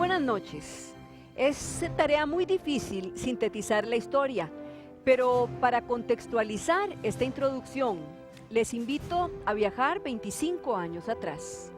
buenas noches. Es tarea muy difícil sintetizar la historia, pero para contextualizar esta introducción, les invito a viajar 25 años atrás.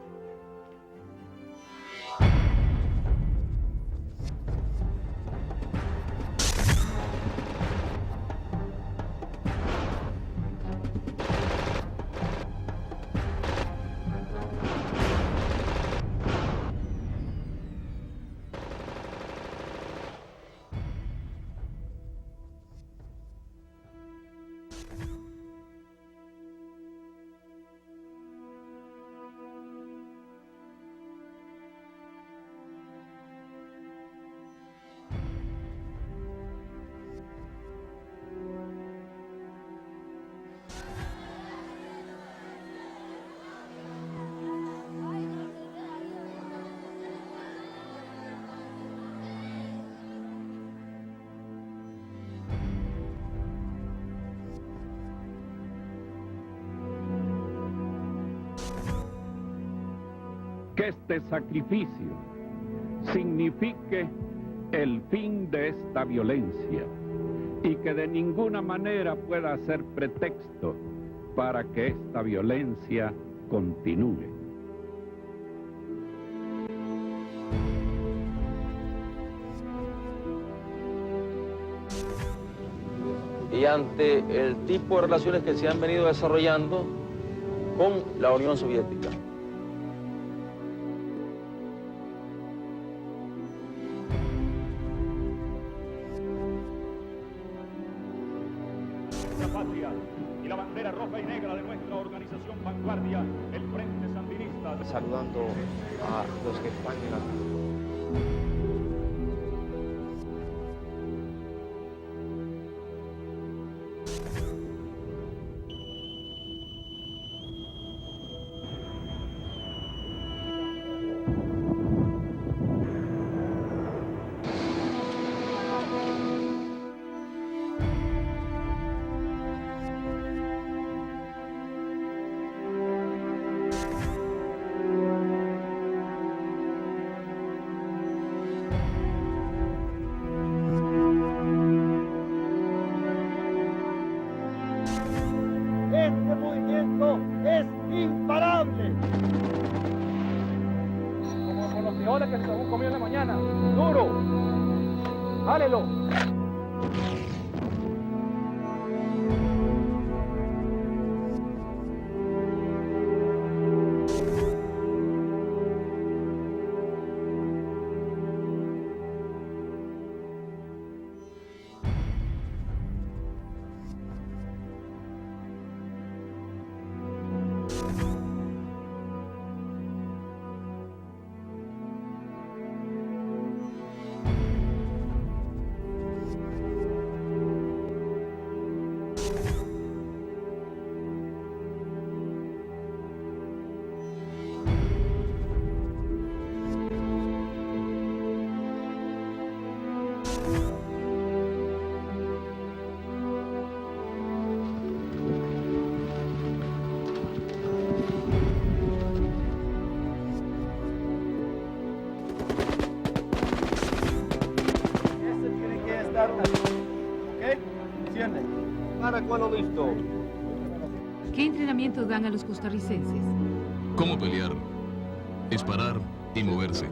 Que este sacrificio signifique el fin de esta violencia y que de ninguna manera pueda ser pretexto para que esta violencia continúe. Y ante el tipo de relaciones que se han venido desarrollando con la Unión Soviética. Patria y la bandera roja y negra de nuestra organización Vanguardia, el Frente Sandinista. Saludando a los que están en la... Este movimiento es imparable. Como con los frijoles que se comió en la mañana. ¡Duro! ¡Jálelo! Caracuelo listo. ¿Qué entrenamiento dan a los costarricenses? ¿Cómo pelear? Disparar y moverse.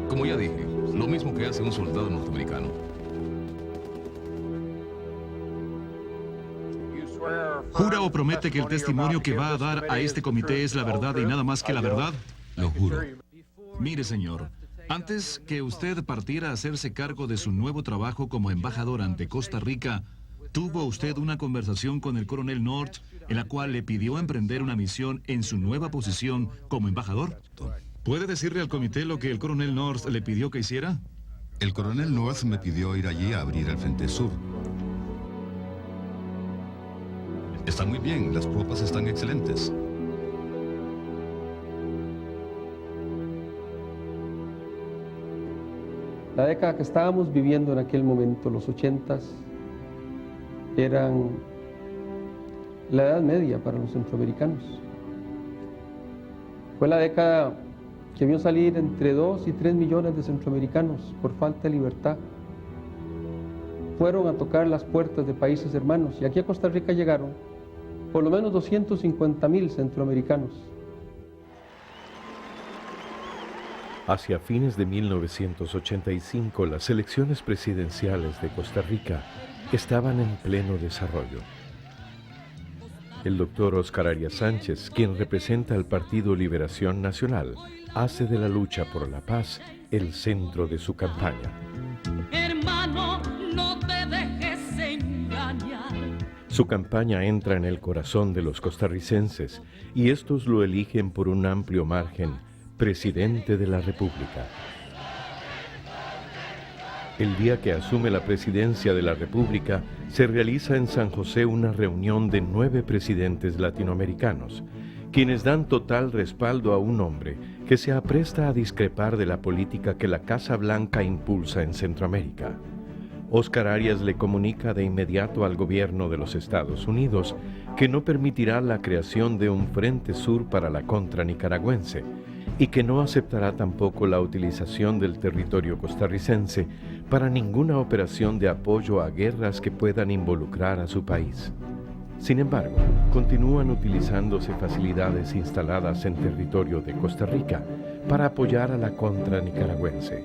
Como ya dije, lo mismo que hace un soldado norteamericano. ¿Jura o promete que el testimonio que va a dar a este comité es la verdad y nada más que la verdad? Lo juro. Mire, señor, antes que usted partiera a hacerse cargo de su nuevo trabajo como embajador ante Costa Rica, ¿tuvo usted una conversación con el coronel North en la cual le pidió emprender una misión en su nueva posición como embajador? ¿Puede decirle al comité lo que el coronel North le pidió que hiciera? El coronel North me pidió ir allí a abrir el Frente Sur. Está muy bien, las tropas están excelentes. La década que estábamos viviendo en aquel momento, los 80s, eran la Edad Media para los centroamericanos. Fue la década que vio salir entre 2 y 3 millones de centroamericanos por falta de libertad. Fueron a tocar las puertas de países hermanos y aquí a Costa Rica llegaron por lo menos 250,000 centroamericanos. Hacia fines de 1985, las elecciones presidenciales de Costa Rica estaban en pleno desarrollo. El doctor Óscar Arias Sánchez, quien representa al Partido Liberación Nacional, hace de la lucha por la paz el centro de su campaña. Hermano, no te dejes engañar. Su campaña entra en el corazón de los costarricenses y estos lo eligen por un amplio margen presidente de la República. El día que asume la presidencia de la República, se realiza en San José una reunión de 9 presidentes latinoamericanos, quienes dan total respaldo a un hombre que se apresta a discrepar de la política que la Casa Blanca impulsa en Centroamérica. Óscar Arias le comunica de inmediato al gobierno de los Estados Unidos que no permitirá la creación de un Frente Sur para la contra nicaragüense y que no aceptará tampoco la utilización del territorio costarricense para ninguna operación de apoyo a guerras que puedan involucrar a su país. Sin embargo, continúan utilizándose facilidades instaladas en territorio de Costa Rica para apoyar a la contra nicaragüense.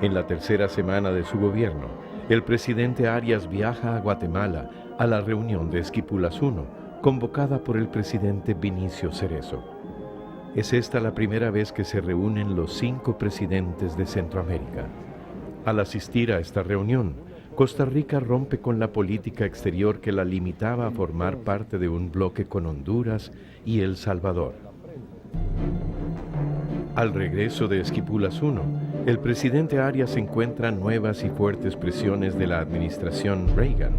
En la tercera semana de su gobierno, el presidente Arias viaja a Guatemala a la reunión de Esquipulas I, convocada por el presidente Vinicio Cerezo. Es esta la primera vez que se reúnen los 5 presidentes de Centroamérica. Al asistir a esta reunión, Costa Rica rompe con la política exterior que la limitaba a formar parte de un bloque con Honduras y El Salvador. Al regreso de Esquipulas I, el presidente Arias encuentra nuevas y fuertes presiones de la administración Reagan,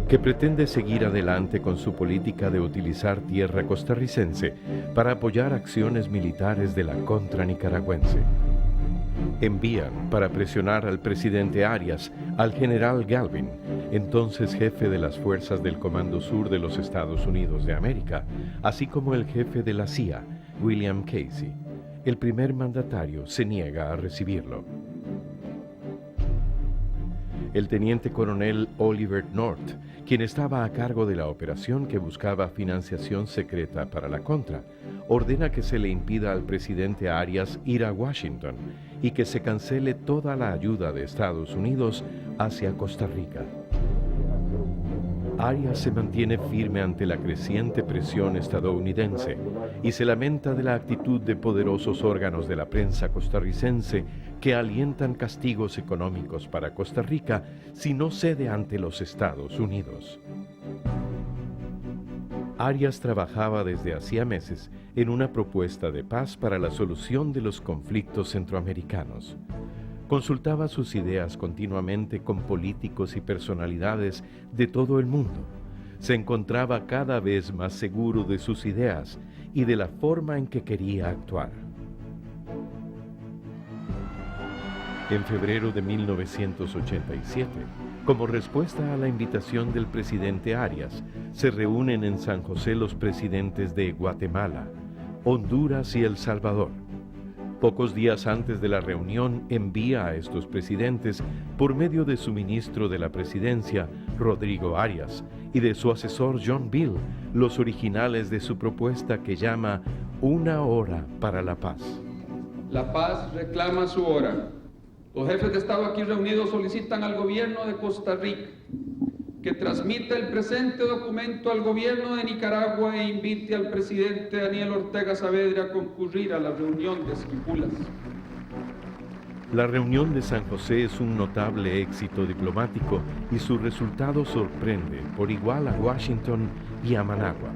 que pretende seguir adelante con su política de utilizar tierra costarricense para apoyar acciones militares de la contra nicaragüense. Envían para presionar al presidente Arias al general Galvin, entonces jefe de las fuerzas del Comando Sur de los Estados Unidos de América, así como el jefe de la CIA, William Casey. El primer mandatario se niega a recibirlo. El teniente coronel Oliver North, quien estaba a cargo de la operación que buscaba financiación secreta para la contra, ordena que se le impida al presidente Arias ir a Washington y que se cancele toda la ayuda de Estados Unidos hacia Costa Rica. Arias se mantiene firme ante la creciente presión estadounidense y se lamenta de la actitud de poderosos órganos de la prensa costarricense que alientan castigos económicos para Costa Rica si no cede ante los Estados Unidos. Arias trabajaba desde hacía meses en una propuesta de paz para la solución de los conflictos centroamericanos. Consultaba sus ideas continuamente con políticos y personalidades de todo el mundo. Se encontraba cada vez más seguro de sus ideas y de la forma en que quería actuar. En febrero de 1987, como respuesta a la invitación del presidente Arias, se reúnen en San José los presidentes de Guatemala, Honduras y El Salvador. Pocos días antes de la reunión envía a estos presidentes, por medio de su ministro de la presidencia, Rodrigo Arias, y de su asesor John Bill, los originales de su propuesta que llama Una Hora para la Paz. La paz reclama su hora. Los jefes de Estado aquí reunidos solicitan al gobierno de Costa Rica que transmita el presente documento al gobierno de Nicaragua e invite al presidente Daniel Ortega Saavedra a concurrir a la reunión de Esquipulas. La reunión de San José es un notable éxito diplomático y su resultado sorprende por igual a Washington y a Managua.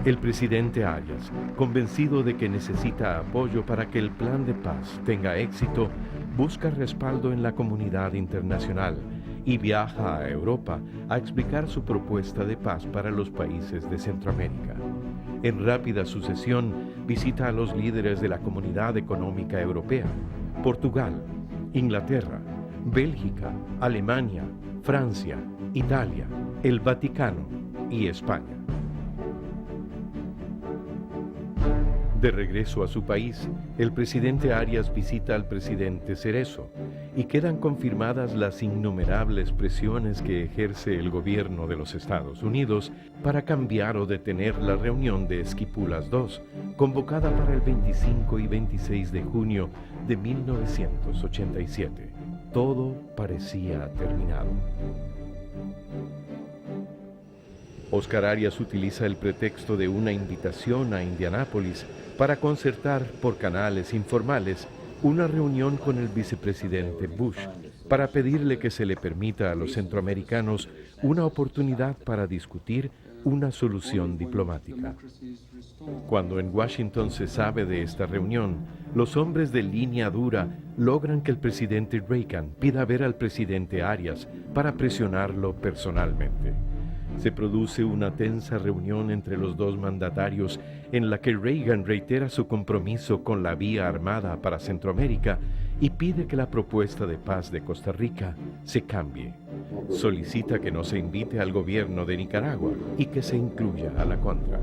El presidente Arias, convencido de que necesita apoyo para que el plan de paz tenga éxito, busca respaldo en la comunidad internacional y viaja a Europa a explicar su propuesta de paz para los países de Centroamérica. En rápida sucesión, visita a los líderes de la Comunidad Económica Europea, Portugal, Inglaterra, Bélgica, Alemania, Francia, Italia, el Vaticano y España. De regreso a su país, el presidente Arias visita al presidente Cerezo y quedan confirmadas las innumerables presiones que ejerce el gobierno de los Estados Unidos para cambiar o detener la reunión de Esquipulas II, convocada para el 25 y 26 de junio de 1987. Todo parecía terminado. Oscar Arias utiliza el pretexto de una invitación a Indianápolis para concertar por canales informales una reunión con el vicepresidente Bush para pedirle que se le permita a los centroamericanos una oportunidad para discutir una solución diplomática. Cuando en Washington se sabe de esta reunión, los hombres de línea dura logran que el presidente Reagan pida ver al presidente Arias para presionarlo personalmente. Se produce una tensa reunión entre los dos mandatarios en la que Reagan reitera su compromiso con la vía armada para Centroamérica y pide que la propuesta de paz de Costa Rica se cambie. Solicita que no se invite al gobierno de Nicaragua y que se incluya a la contra.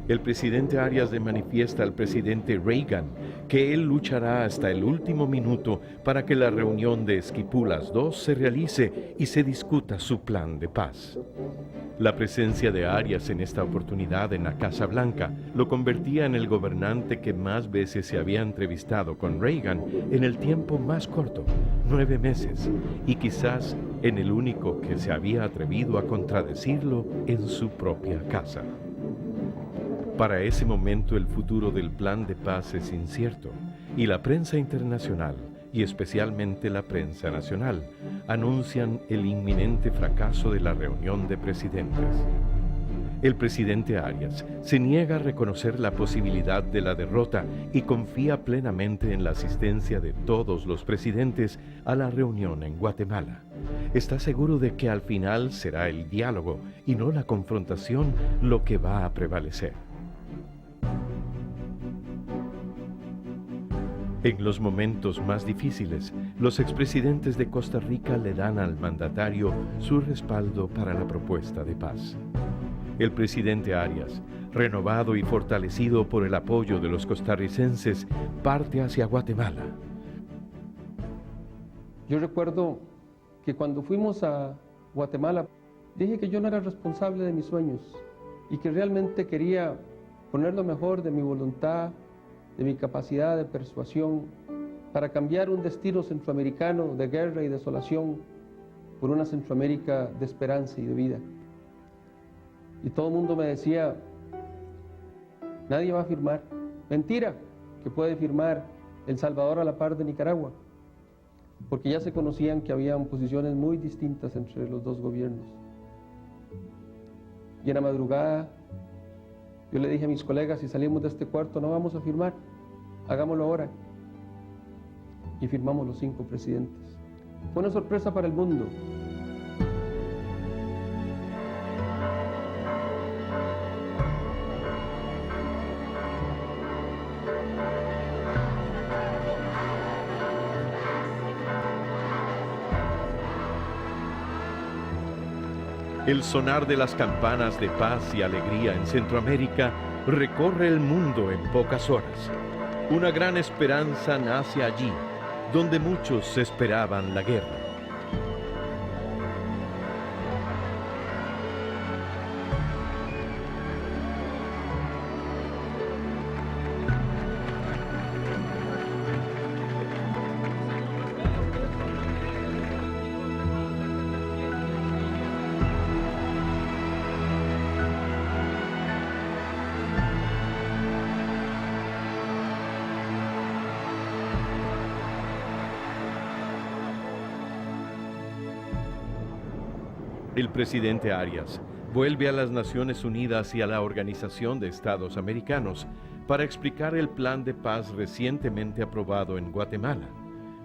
El presidente Arias le manifiesta al presidente Reagan que él luchará hasta el último minuto para que la reunión de Esquipulas II se realice y se discuta su plan de paz. La presencia de Arias en esta oportunidad en la Casa Blanca lo convertía en el gobernante que más veces se había entrevistado con Reagan en el tiempo más corto, 9 meses, y quizás en el único que se había atrevido a contradecirlo en su propia casa. Para ese momento el futuro del plan de paz es incierto, y la prensa internacional, y especialmente la prensa nacional, anuncian el inminente fracaso de la reunión de presidentes. El presidente Arias se niega a reconocer la posibilidad de la derrota y confía plenamente en la asistencia de todos los presidentes a la reunión en Guatemala. Está seguro de que al final será el diálogo y no la confrontación lo que va a prevalecer. En los momentos más difíciles, los expresidentes de Costa Rica le dan al mandatario su respaldo para la propuesta de paz. El presidente Arias, renovado y fortalecido por el apoyo de los costarricenses, parte hacia Guatemala. Yo recuerdo que cuando fuimos a Guatemala, dije que yo no era responsable de mis sueños y que realmente quería poner lo mejor de mi voluntad, de mi capacidad de persuasión para cambiar un destino centroamericano de guerra y desolación por una Centroamérica de esperanza y de vida. Y todo el mundo me decía, nadie va a firmar. Mentira, que puede firmar El Salvador a la par de Nicaragua, porque ya se conocían que habían posiciones muy distintas entre los dos gobiernos. Y en la madrugada yo le dije a mis colegas, si salimos de este cuarto no vamos a firmar, hagámoslo ahora. Y firmamos los 5 presidentes. Fue una sorpresa para el mundo. El sonar de las campanas de paz y alegría en Centroamérica recorre el mundo en pocas horas. Una gran esperanza nace allí, donde muchos esperaban la guerra. El presidente Arias vuelve a las Naciones Unidas y a la Organización de Estados Americanos para explicar el plan de paz recientemente aprobado en Guatemala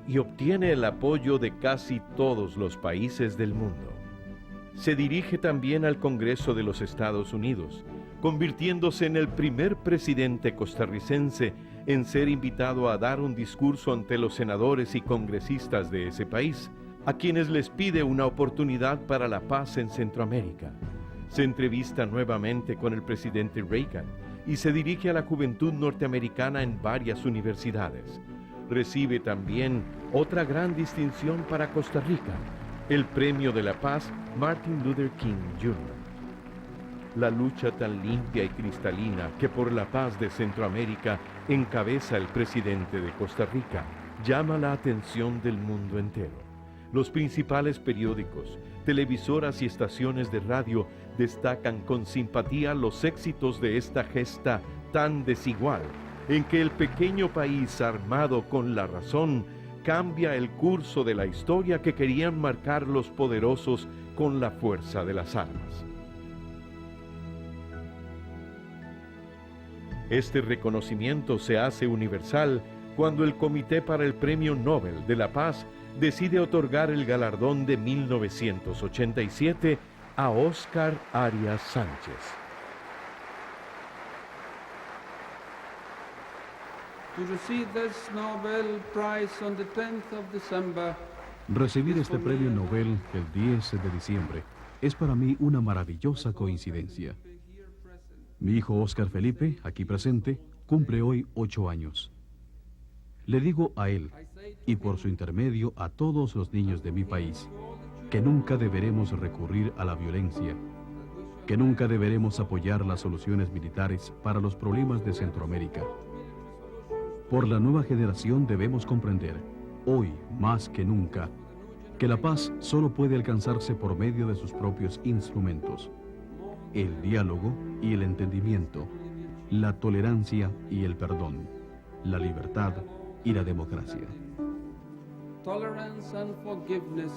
y obtiene el apoyo de casi todos los países del mundo. Se dirige también al Congreso de los Estados Unidos, convirtiéndose en el primer presidente costarricense en ser invitado a dar un discurso ante los senadores y congresistas de ese país, a quienes les pide una oportunidad para la paz en Centroamérica. Se entrevista nuevamente con el presidente Reagan y se dirige a la juventud norteamericana en varias universidades. Recibe también otra gran distinción para Costa Rica, el Premio de la Paz Martin Luther King Jr. La lucha tan limpia y cristalina que por la paz de Centroamérica encabeza el presidente de Costa Rica llama la atención del mundo entero. Los principales periódicos, televisoras y estaciones de radio destacan con simpatía los éxitos de esta gesta tan desigual, en que el pequeño país armado con la razón cambia el curso de la historia que querían marcar los poderosos con la fuerza de las armas. Este reconocimiento se hace universal cuando el Comité para el Premio Nobel de la Paz decide otorgar el galardón de 1987 a Óscar Arias Sánchez. To receive this Nobel Prize on the 10th of December. Recibir este premio Nobel el 10 de diciembre es para mí una maravillosa coincidencia. Mi hijo Óscar Felipe, aquí presente, cumple hoy 8 años. Le digo a él, y por su intermedio a todos los niños de mi país, que nunca deberemos recurrir a la violencia, que nunca deberemos apoyar las soluciones militares para los problemas de Centroamérica. Por la nueva generación debemos comprender, hoy más que nunca, que la paz solo puede alcanzarse por medio de sus propios instrumentos: el diálogo y el entendimiento, la tolerancia y el perdón, la libertad y la democracia. Tolerance and forgiveness,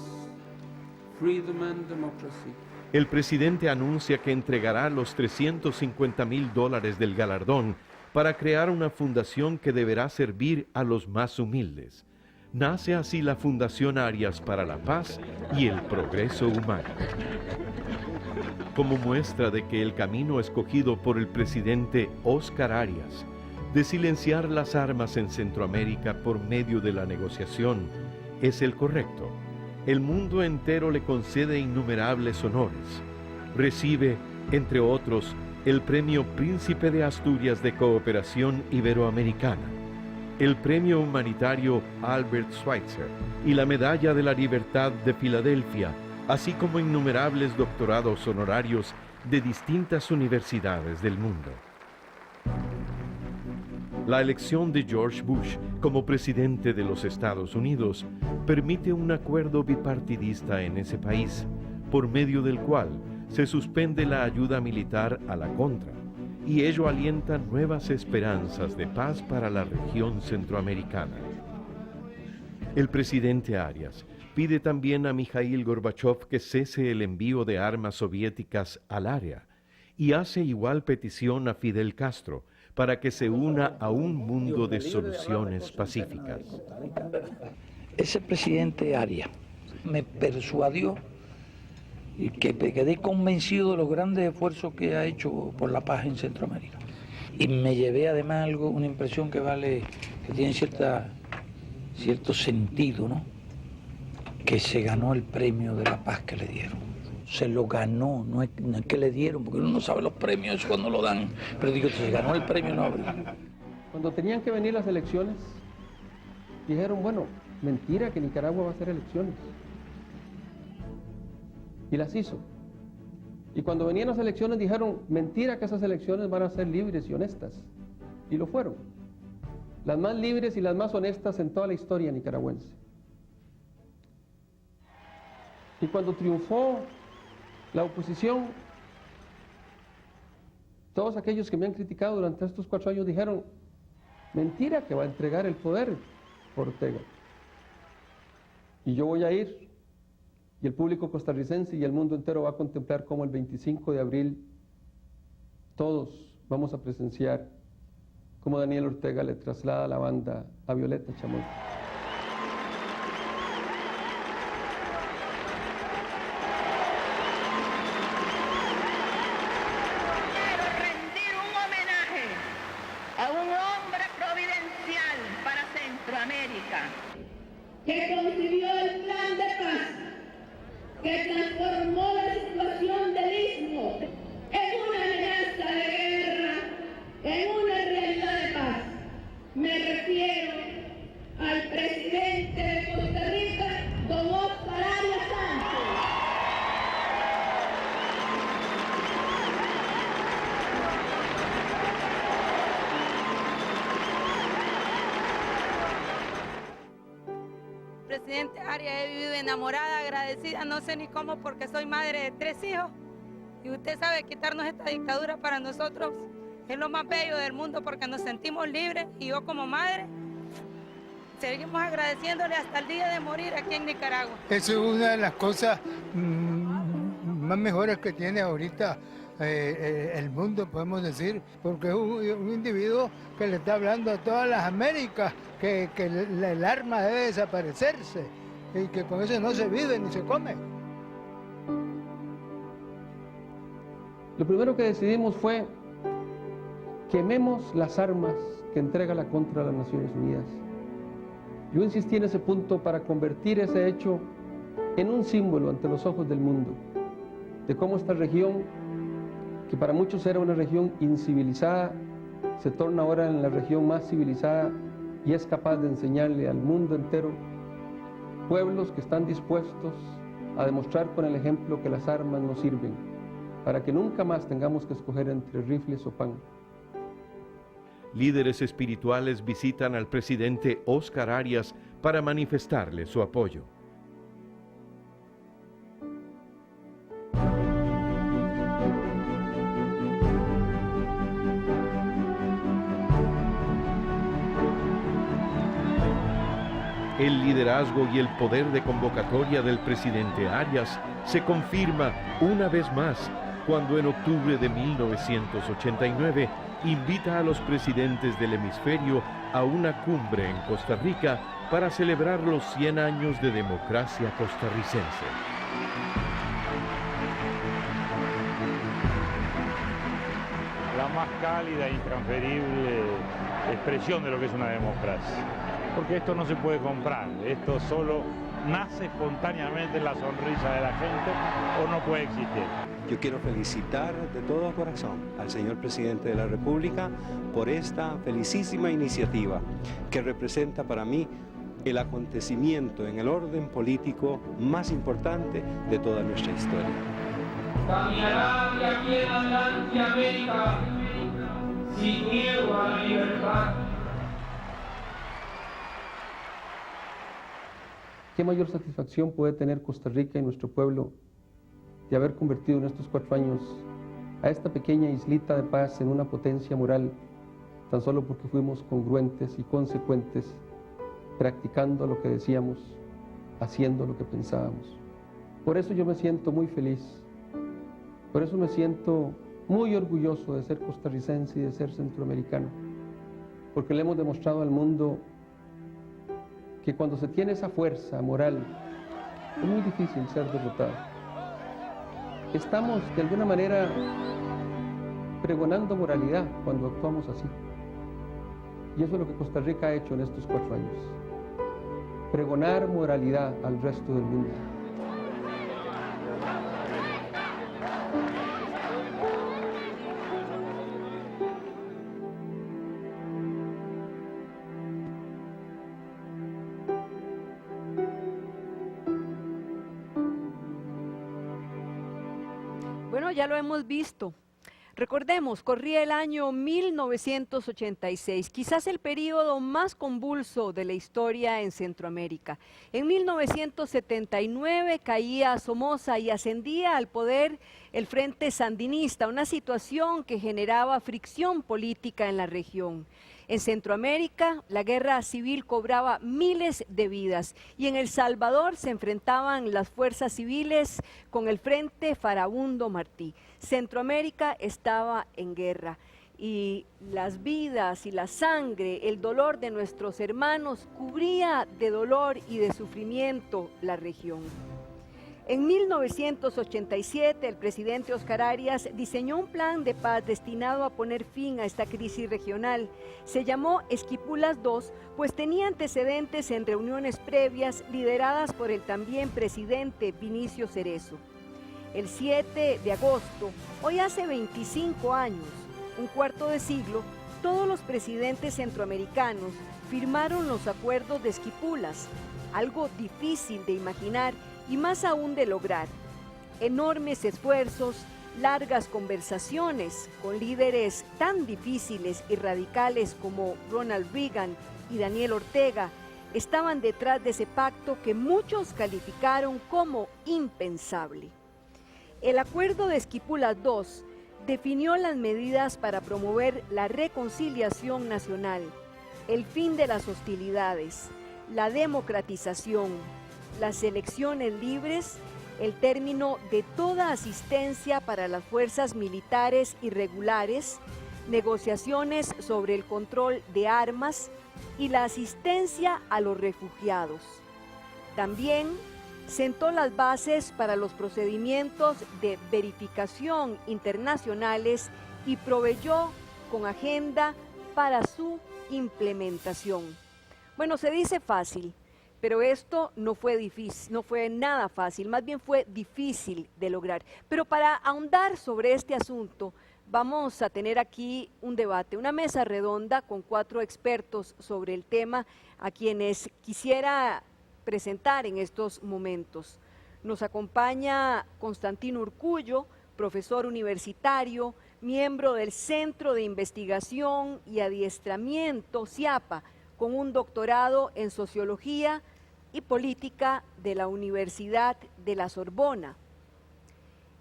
freedom and democracy. El presidente anuncia que entregará los $350,000 del galardón para crear una fundación que deberá servir a los más humildes. Nace así la Fundación Arias para la Paz y el Progreso Humano. Como muestra de que el camino escogido por el presidente Óscar Arias, de silenciar las armas en Centroamérica por medio de la negociación, es el correcto, el mundo entero le concede innumerables honores. Recibe, entre otros, el Premio Príncipe de Asturias de Cooperación Iberoamericana, el Premio Humanitario Albert Schweitzer y la Medalla de la Libertad de Filadelfia, así como innumerables doctorados honorarios de distintas universidades del mundo. La elección de George Bush como presidente de los Estados Unidos permite un acuerdo bipartidista en ese país, por medio del cual se suspende la ayuda militar a la contra, y ello alienta nuevas esperanzas de paz para la región centroamericana. El presidente Arias pide también a Mikhail Gorbachev que cese el envío de armas soviéticas al área, y hace igual petición a Fidel Castro para que se una a un mundo de soluciones pacíficas. Ese presidente Arias me persuadió y que quedé convencido de los grandes esfuerzos que ha hecho por la paz en Centroamérica. Y me llevé además una impresión que tiene cierto sentido, ¿no? Que se ganó el premio de la paz que le dieron. Se lo ganó, no es que le dieron, porque uno no sabe los premios cuando lo dan, pero digo, se ganó el premio Nobel. Cuando tenían que venir las elecciones, dijeron, bueno, mentira que Nicaragua va a hacer elecciones. Y las hizo. Y cuando venían las elecciones dijeron, mentira que esas elecciones van a ser libres y honestas. Y lo fueron. Las más libres y las más honestas en toda la historia nicaragüense. Y cuando triunfó la oposición, todos aquellos que me han criticado durante estos 4 años dijeron, mentira que va a entregar el poder por Ortega. Y yo voy a ir, y el público costarricense y el mundo entero va a contemplar cómo el 25 de abril todos vamos a presenciar cómo Daniel Ortega le traslada la banda a Violeta Chamorro. Que concibió el plan de paz, que transformó la situación del Istmo en una amenaza de guerra, presidente Arias he vivido enamorada, agradecida, no sé ni cómo porque soy madre de 3 hijos. Y usted sabe, quitarnos esta dictadura para nosotros es lo más bello del mundo porque nos sentimos libres y yo como madre seguimos agradeciéndole hasta el día de morir aquí en Nicaragua. Eso es una de las cosas más mejores que tiene ahorita el mundo, podemos decir, porque es un individuo que le está hablando a todas las Américas que el arma debe desaparecerse y que con eso no se vive ni se come. Lo primero que decidimos fue quememos las armas que entrega la contra las Naciones Unidas. Yo insistí en ese punto para convertir ese hecho en un símbolo ante los ojos del mundo, de cómo esta región, que para muchos era una región incivilizada, se torna ahora en la región más civilizada y es capaz de enseñarle al mundo entero pueblos que están dispuestos a demostrar con el ejemplo que las armas no sirven, para que nunca más tengamos que escoger entre rifles o pan. Líderes espirituales visitan al presidente Óscar Arias para manifestarle su apoyo. El liderazgo y el poder de convocatoria del presidente Arias se confirma una vez más cuando en octubre de 1989 invita a los presidentes del hemisferio a una cumbre en Costa Rica para celebrar los 100 años de democracia costarricense. La más cálida e intransferible expresión de lo que es una democracia. Porque esto no se puede comprar, esto solo nace espontáneamente en la sonrisa de la gente o no puede existir. Yo quiero felicitar de todo corazón al señor presidente de la República por esta felicísima iniciativa que representa para mí el acontecimiento en el orden político más importante de toda nuestra historia. Caminará de aquí en adelante América sin miedo a la libertad. ¿Qué mayor satisfacción puede tener Costa Rica y nuestro pueblo de haber convertido en estos 4 años a esta pequeña islita de paz en una potencia moral, tan solo porque fuimos congruentes y consecuentes, practicando lo que decíamos, haciendo lo que pensábamos? Por eso yo me siento muy feliz, por eso me siento muy orgulloso de ser costarricense y de ser centroamericano, porque le hemos demostrado al mundo que cuando se tiene esa fuerza moral, es muy difícil ser derrotado. Estamos, de alguna manera, pregonando moralidad cuando actuamos así. Y eso es lo que Costa Rica ha hecho en estos 4 años. Pregonar moralidad al resto del mundo. Bueno, ya lo hemos visto. Recordemos, corría el año 1986, quizás el periodo más convulso de la historia en Centroamérica. En 1979 caía Somoza y ascendía al poder el Frente Sandinista, una situación que generaba fricción política en la región. En Centroamérica, la guerra civil cobraba miles de vidas y en El Salvador se enfrentaban las fuerzas civiles con el Frente Farabundo Martí. Centroamérica estaba en guerra y las vidas y la sangre, el dolor de nuestros hermanos cubría de dolor y de sufrimiento la región. En 1987, el presidente Óscar Arias diseñó un plan de paz destinado a poner fin a esta crisis regional. Se llamó Esquipulas II, pues tenía antecedentes en reuniones previas lideradas por el también presidente Vinicio Cerezo. El 7 de agosto, hoy hace 25 años, un cuarto de siglo, todos los presidentes centroamericanos firmaron los acuerdos de Esquipulas, algo difícil de imaginar y más aún de lograr. Enormes esfuerzos, largas conversaciones con líderes tan difíciles y radicales como Ronald Reagan y Daniel Ortega, estaban detrás de ese pacto que muchos calificaron como impensable. El Acuerdo de Esquipulas II definió las medidas para promover la reconciliación nacional, el fin de las hostilidades, la democratización, las elecciones libres, el término de toda asistencia para las fuerzas militares irregulares, negociaciones sobre el control de armas y la asistencia a los refugiados. También sentó las bases para los procedimientos de verificación internacionales y proveyó con agenda para su implementación. Bueno, se dice fácil, pero esto no fue difícil, no fue nada fácil, más bien fue difícil de lograr. Pero para ahondar sobre este asunto, vamos a tener aquí un debate, una mesa redonda con 4 expertos sobre el tema a quienes quisiera presentar en estos momentos. Nos acompaña Constantino Urcullo, profesor universitario, miembro del Centro de Investigación y Adiestramiento CIAPA, con un doctorado en Sociología y Política de la Universidad de la Sorbona.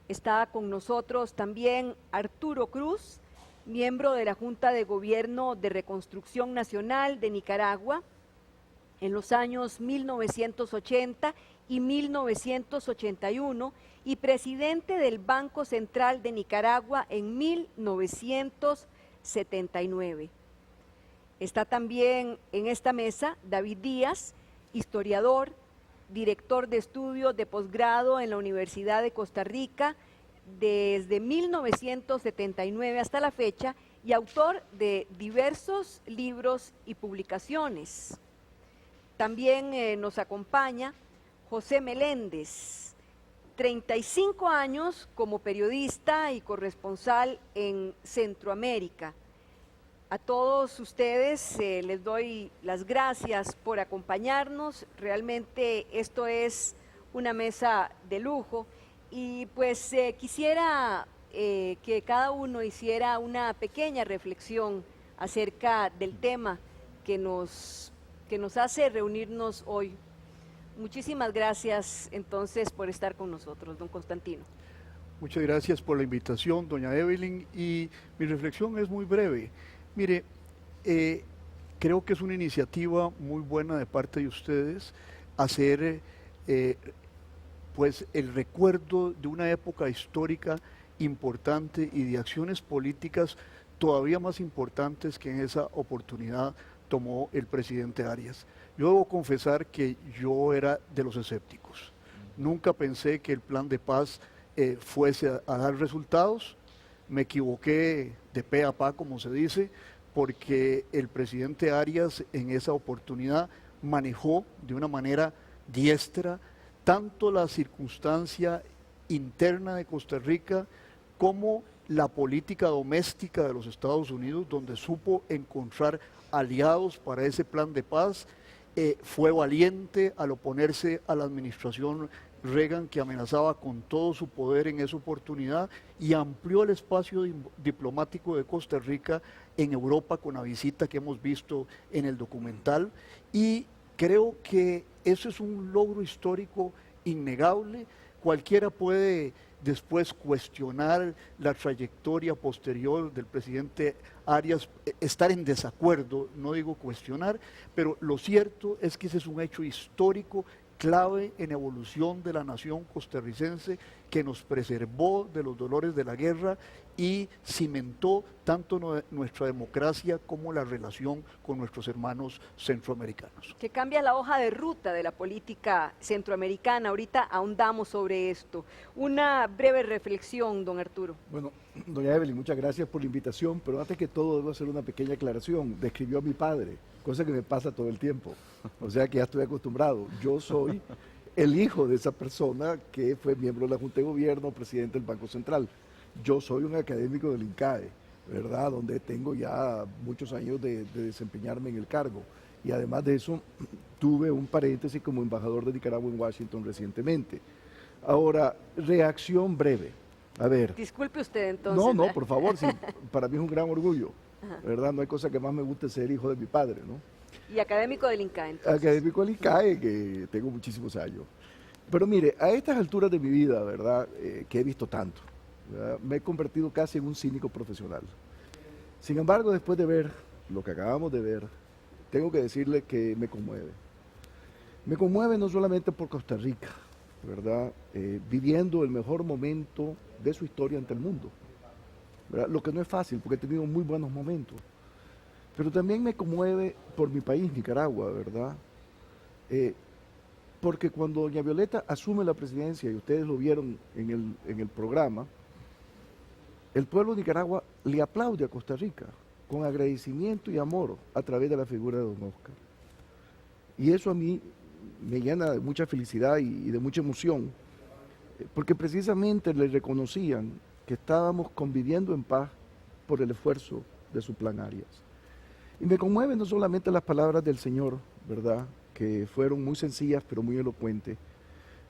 Está con nosotros también Arturo Cruz, miembro de la Junta de Gobierno de Reconstrucción Nacional de Nicaragua en los años 1980 y 1981 y presidente del Banco Central de Nicaragua en 1979. Está también en esta mesa David Díaz, historiador, director de estudios de posgrado en la Universidad de Costa Rica desde 1979 hasta la fecha y autor de diversos libros y publicaciones. También nos acompaña José Meléndez, 35 años como periodista y corresponsal en Centroamérica. A todos ustedes les doy las gracias por acompañarnos. Realmente esto es una mesa de lujo y pues quisiera que cada uno hiciera una pequeña reflexión acerca del tema que nos hace reunirnos hoy. Muchísimas gracias entonces por estar con nosotros, don Constantino. Muchas gracias por la invitación, doña Evelyn, y mi reflexión es muy breve. Mire, creo que es una iniciativa muy buena de parte de ustedes hacer pues el recuerdo de una época histórica importante y de acciones políticas todavía más importantes que en esa oportunidad tomó el presidente Arias. Yo debo confesar que yo era de los escépticos. Nunca pensé que el plan de paz fuese a dar resultados. Me equivoqué de pe a pa, como se dice, porque el presidente Arias en esa oportunidad manejó de una manera diestra tanto la circunstancia interna de Costa Rica como la política doméstica de los Estados Unidos, donde supo encontrar aliados para ese plan de paz. Fue valiente al oponerse a la administración Reagan, que amenazaba con todo su poder en esa oportunidad, y amplió el espacio diplomático de Costa Rica en Europa con la visita que hemos visto en el documental, y creo que eso es un logro histórico innegable. Cualquiera puede después cuestionar la trayectoria posterior del presidente Arias, estar en desacuerdo, no digo cuestionar, pero lo cierto es que ese es un hecho histórico clave en evolución de la nación costarricense, que nos preservó de los dolores de la guerra y cimentó tanto nuestra democracia como la relación con nuestros hermanos centroamericanos. Que cambia la hoja de ruta de la política centroamericana. Ahorita ahondamos sobre esto. Una breve reflexión, don Arturo. Bueno, doña Evelyn, muchas gracias por la invitación, pero antes que todo debo hacer una pequeña aclaración. Describió a mi padre, cosa que me pasa todo el tiempo, o sea que ya estoy acostumbrado. Yo soy el hijo de esa persona que fue miembro de la Junta de Gobierno, presidente del Banco Central. Yo soy un académico del INCAE, ¿verdad?, donde tengo ya muchos años de desempeñarme en el cargo. Y además de eso, tuve un paréntesis como embajador de Nicaragua en Washington recientemente. Ahora, reacción breve. A ver. Disculpe usted entonces. No, por favor, sí, para mí es un gran orgullo, ¿verdad? No hay cosa que más me guste ser hijo de mi padre, ¿no? Y académico del INCAE, entonces. Académico del INCAE, que tengo muchísimos años. Pero mire, a estas alturas de mi vida, ¿verdad?, que he visto tanto, ¿verdad?, me he convertido casi en un cínico profesional. Sin embargo, después de ver lo que acabamos de ver, tengo que decirle que me conmueve. Me conmueve no solamente por Costa Rica, ¿verdad?, viviendo el mejor momento de su historia ante el mundo, ¿verdad?, lo que no es fácil porque he tenido muy buenos momentos. Pero también me conmueve por mi país, Nicaragua, ¿verdad? Porque cuando doña Violeta asume la presidencia, y ustedes lo vieron en el programa, el pueblo de Nicaragua le aplaude a Costa Rica con agradecimiento y amor a través de la figura de don Oscar. Y eso a mí me llena de mucha felicidad y de mucha emoción, porque precisamente le reconocían que estábamos conviviendo en paz por el esfuerzo de su plan Arias. Y me conmueven no solamente las palabras del Señor, ¿verdad?, que fueron muy sencillas pero muy elocuentes,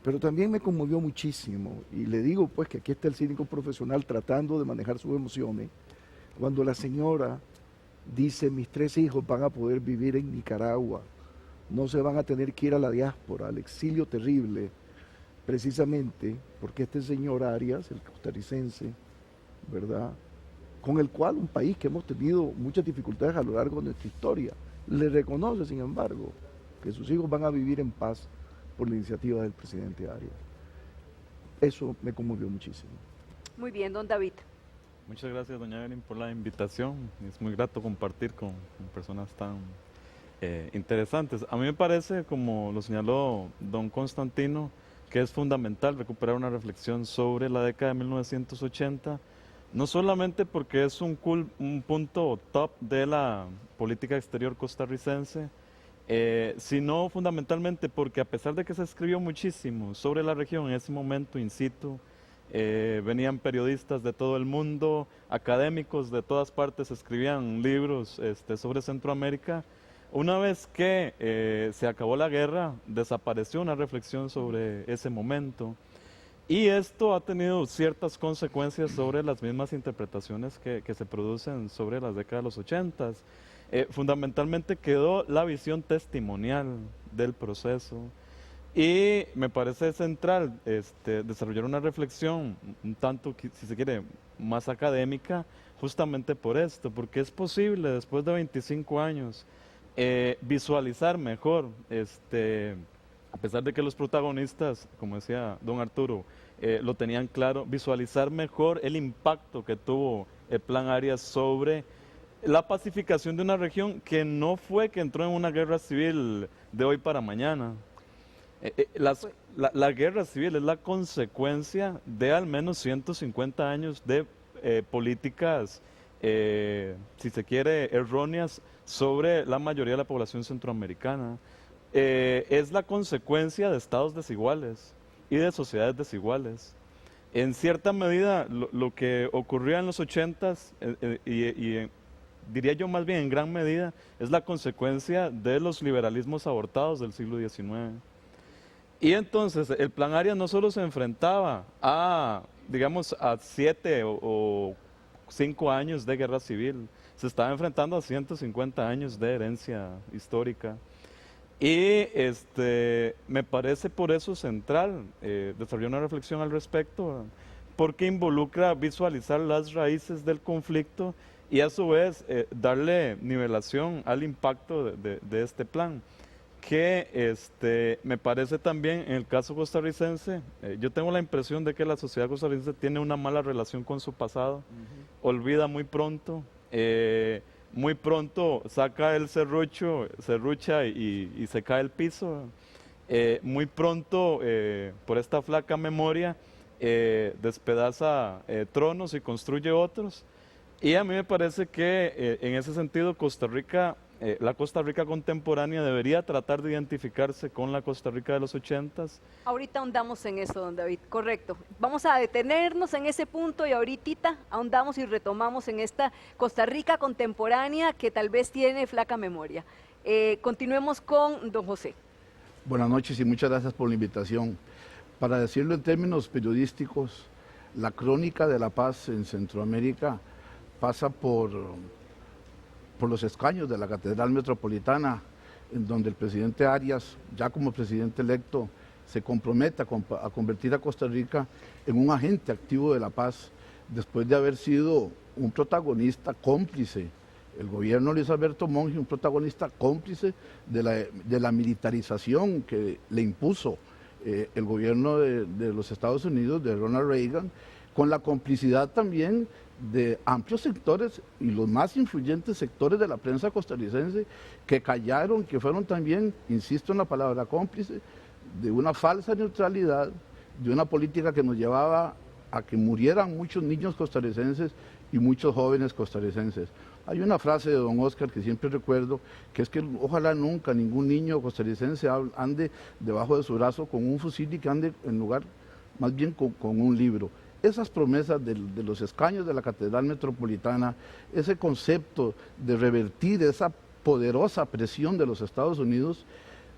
pero también me conmovió muchísimo, y le digo pues que aquí está el cínico profesional tratando de manejar sus emociones, cuando la señora dice: mis 3 hijos van a poder vivir en Nicaragua, no se van a tener que ir a la diáspora, al exilio terrible, precisamente porque este señor Arias, el costarricense, ¿verdad?, con el cual un país que hemos tenido muchas dificultades a lo largo de nuestra historia, le reconoce, sin embargo, que sus hijos van a vivir en paz por la iniciativa del presidente Arias. Eso me conmovió muchísimo. Muy bien, don David. Muchas gracias, doña Evelyn, por la invitación. Es muy grato compartir con personas tan interesantes. A mí me parece, como lo señaló don Constantino, que es fundamental recuperar una reflexión sobre la década de 1980, no solamente porque es un punto top de la política exterior costarricense, sino fundamentalmente porque a pesar de que se escribió muchísimo sobre la región en ese momento in situ, venían periodistas de todo el mundo, académicos de todas partes, escribían libros sobre Centroamérica. Una vez que se acabó la guerra, desapareció una reflexión sobre ese momento. Y esto ha tenido ciertas consecuencias sobre las mismas interpretaciones que se producen sobre las décadas de los 80. Fundamentalmente quedó la visión testimonial del proceso y me parece central desarrollar una reflexión un tanto, si se quiere, más académica, justamente por esto, porque es posible después de 25 años visualizar mejor, a pesar de que los protagonistas, como decía don Arturo, lo tenían claro, visualizar mejor el impacto que tuvo el plan Arias sobre la pacificación de una región que no fue que entró en una guerra civil de hoy para mañana. La guerra civil es la consecuencia de al menos 150 años de políticas, si se quiere, erróneas sobre la mayoría de la población centroamericana. Es la consecuencia de estados desiguales y de sociedades desiguales. En cierta medida, lo que ocurría en los 80s, diría yo más bien en gran medida, es la consecuencia de los liberalismos abortados del siglo XIX. Y entonces el plan Arias no solo se enfrentaba a, digamos, a 7 o 5 años de guerra civil, se estaba enfrentando a 150 años de herencia histórica. Y me parece por eso central desarrollar una reflexión al respecto, porque involucra visualizar las raíces del conflicto y a su vez darle nivelación al impacto de este plan, que me parece también en el caso costarricense, yo tengo la impresión de que la sociedad costarricense tiene una mala relación con su pasado, olvida muy pronto saca el serrucha y se cae el piso, muy pronto por esta flaca memoria despedaza tronos y construye otros. Y a mí me parece que en ese sentido Costa Rica, la Costa Rica contemporánea debería tratar de identificarse con la Costa Rica de los 80s. Ahorita ahondamos en eso, don David, correcto. Vamos a detenernos en ese punto y ahorita ahondamos y retomamos en esta Costa Rica contemporánea que tal vez tiene flaca memoria. Continuemos con don José. Buenas noches y muchas gracias por la invitación. Para decirlo en términos periodísticos, la crónica de la paz en Centroamérica pasa por los escaños de la Catedral Metropolitana en donde el presidente Arias, ya como presidente electo, se compromete a convertir a Costa Rica en un agente activo de la paz, después de haber sido un protagonista cómplice, el gobierno de Luis Alberto Monge, un protagonista cómplice de la militarización que le impuso el gobierno de los Estados Unidos, de Ronald Reagan, con la complicidad también de amplios sectores y los más influyentes sectores de la prensa costarricense que callaron, que fueron también, insisto en la palabra cómplice, de una falsa neutralidad, de una política que nos llevaba a que murieran muchos niños costarricenses y muchos jóvenes costarricenses. Hay una frase de don Oscar que siempre recuerdo, que es que ojalá nunca ningún niño costarricense ande debajo de su brazo con un fusil y que ande en lugar más bien con un libro. Esas promesas de los escaños de la Catedral Metropolitana, ese concepto de revertir esa poderosa presión de los Estados Unidos,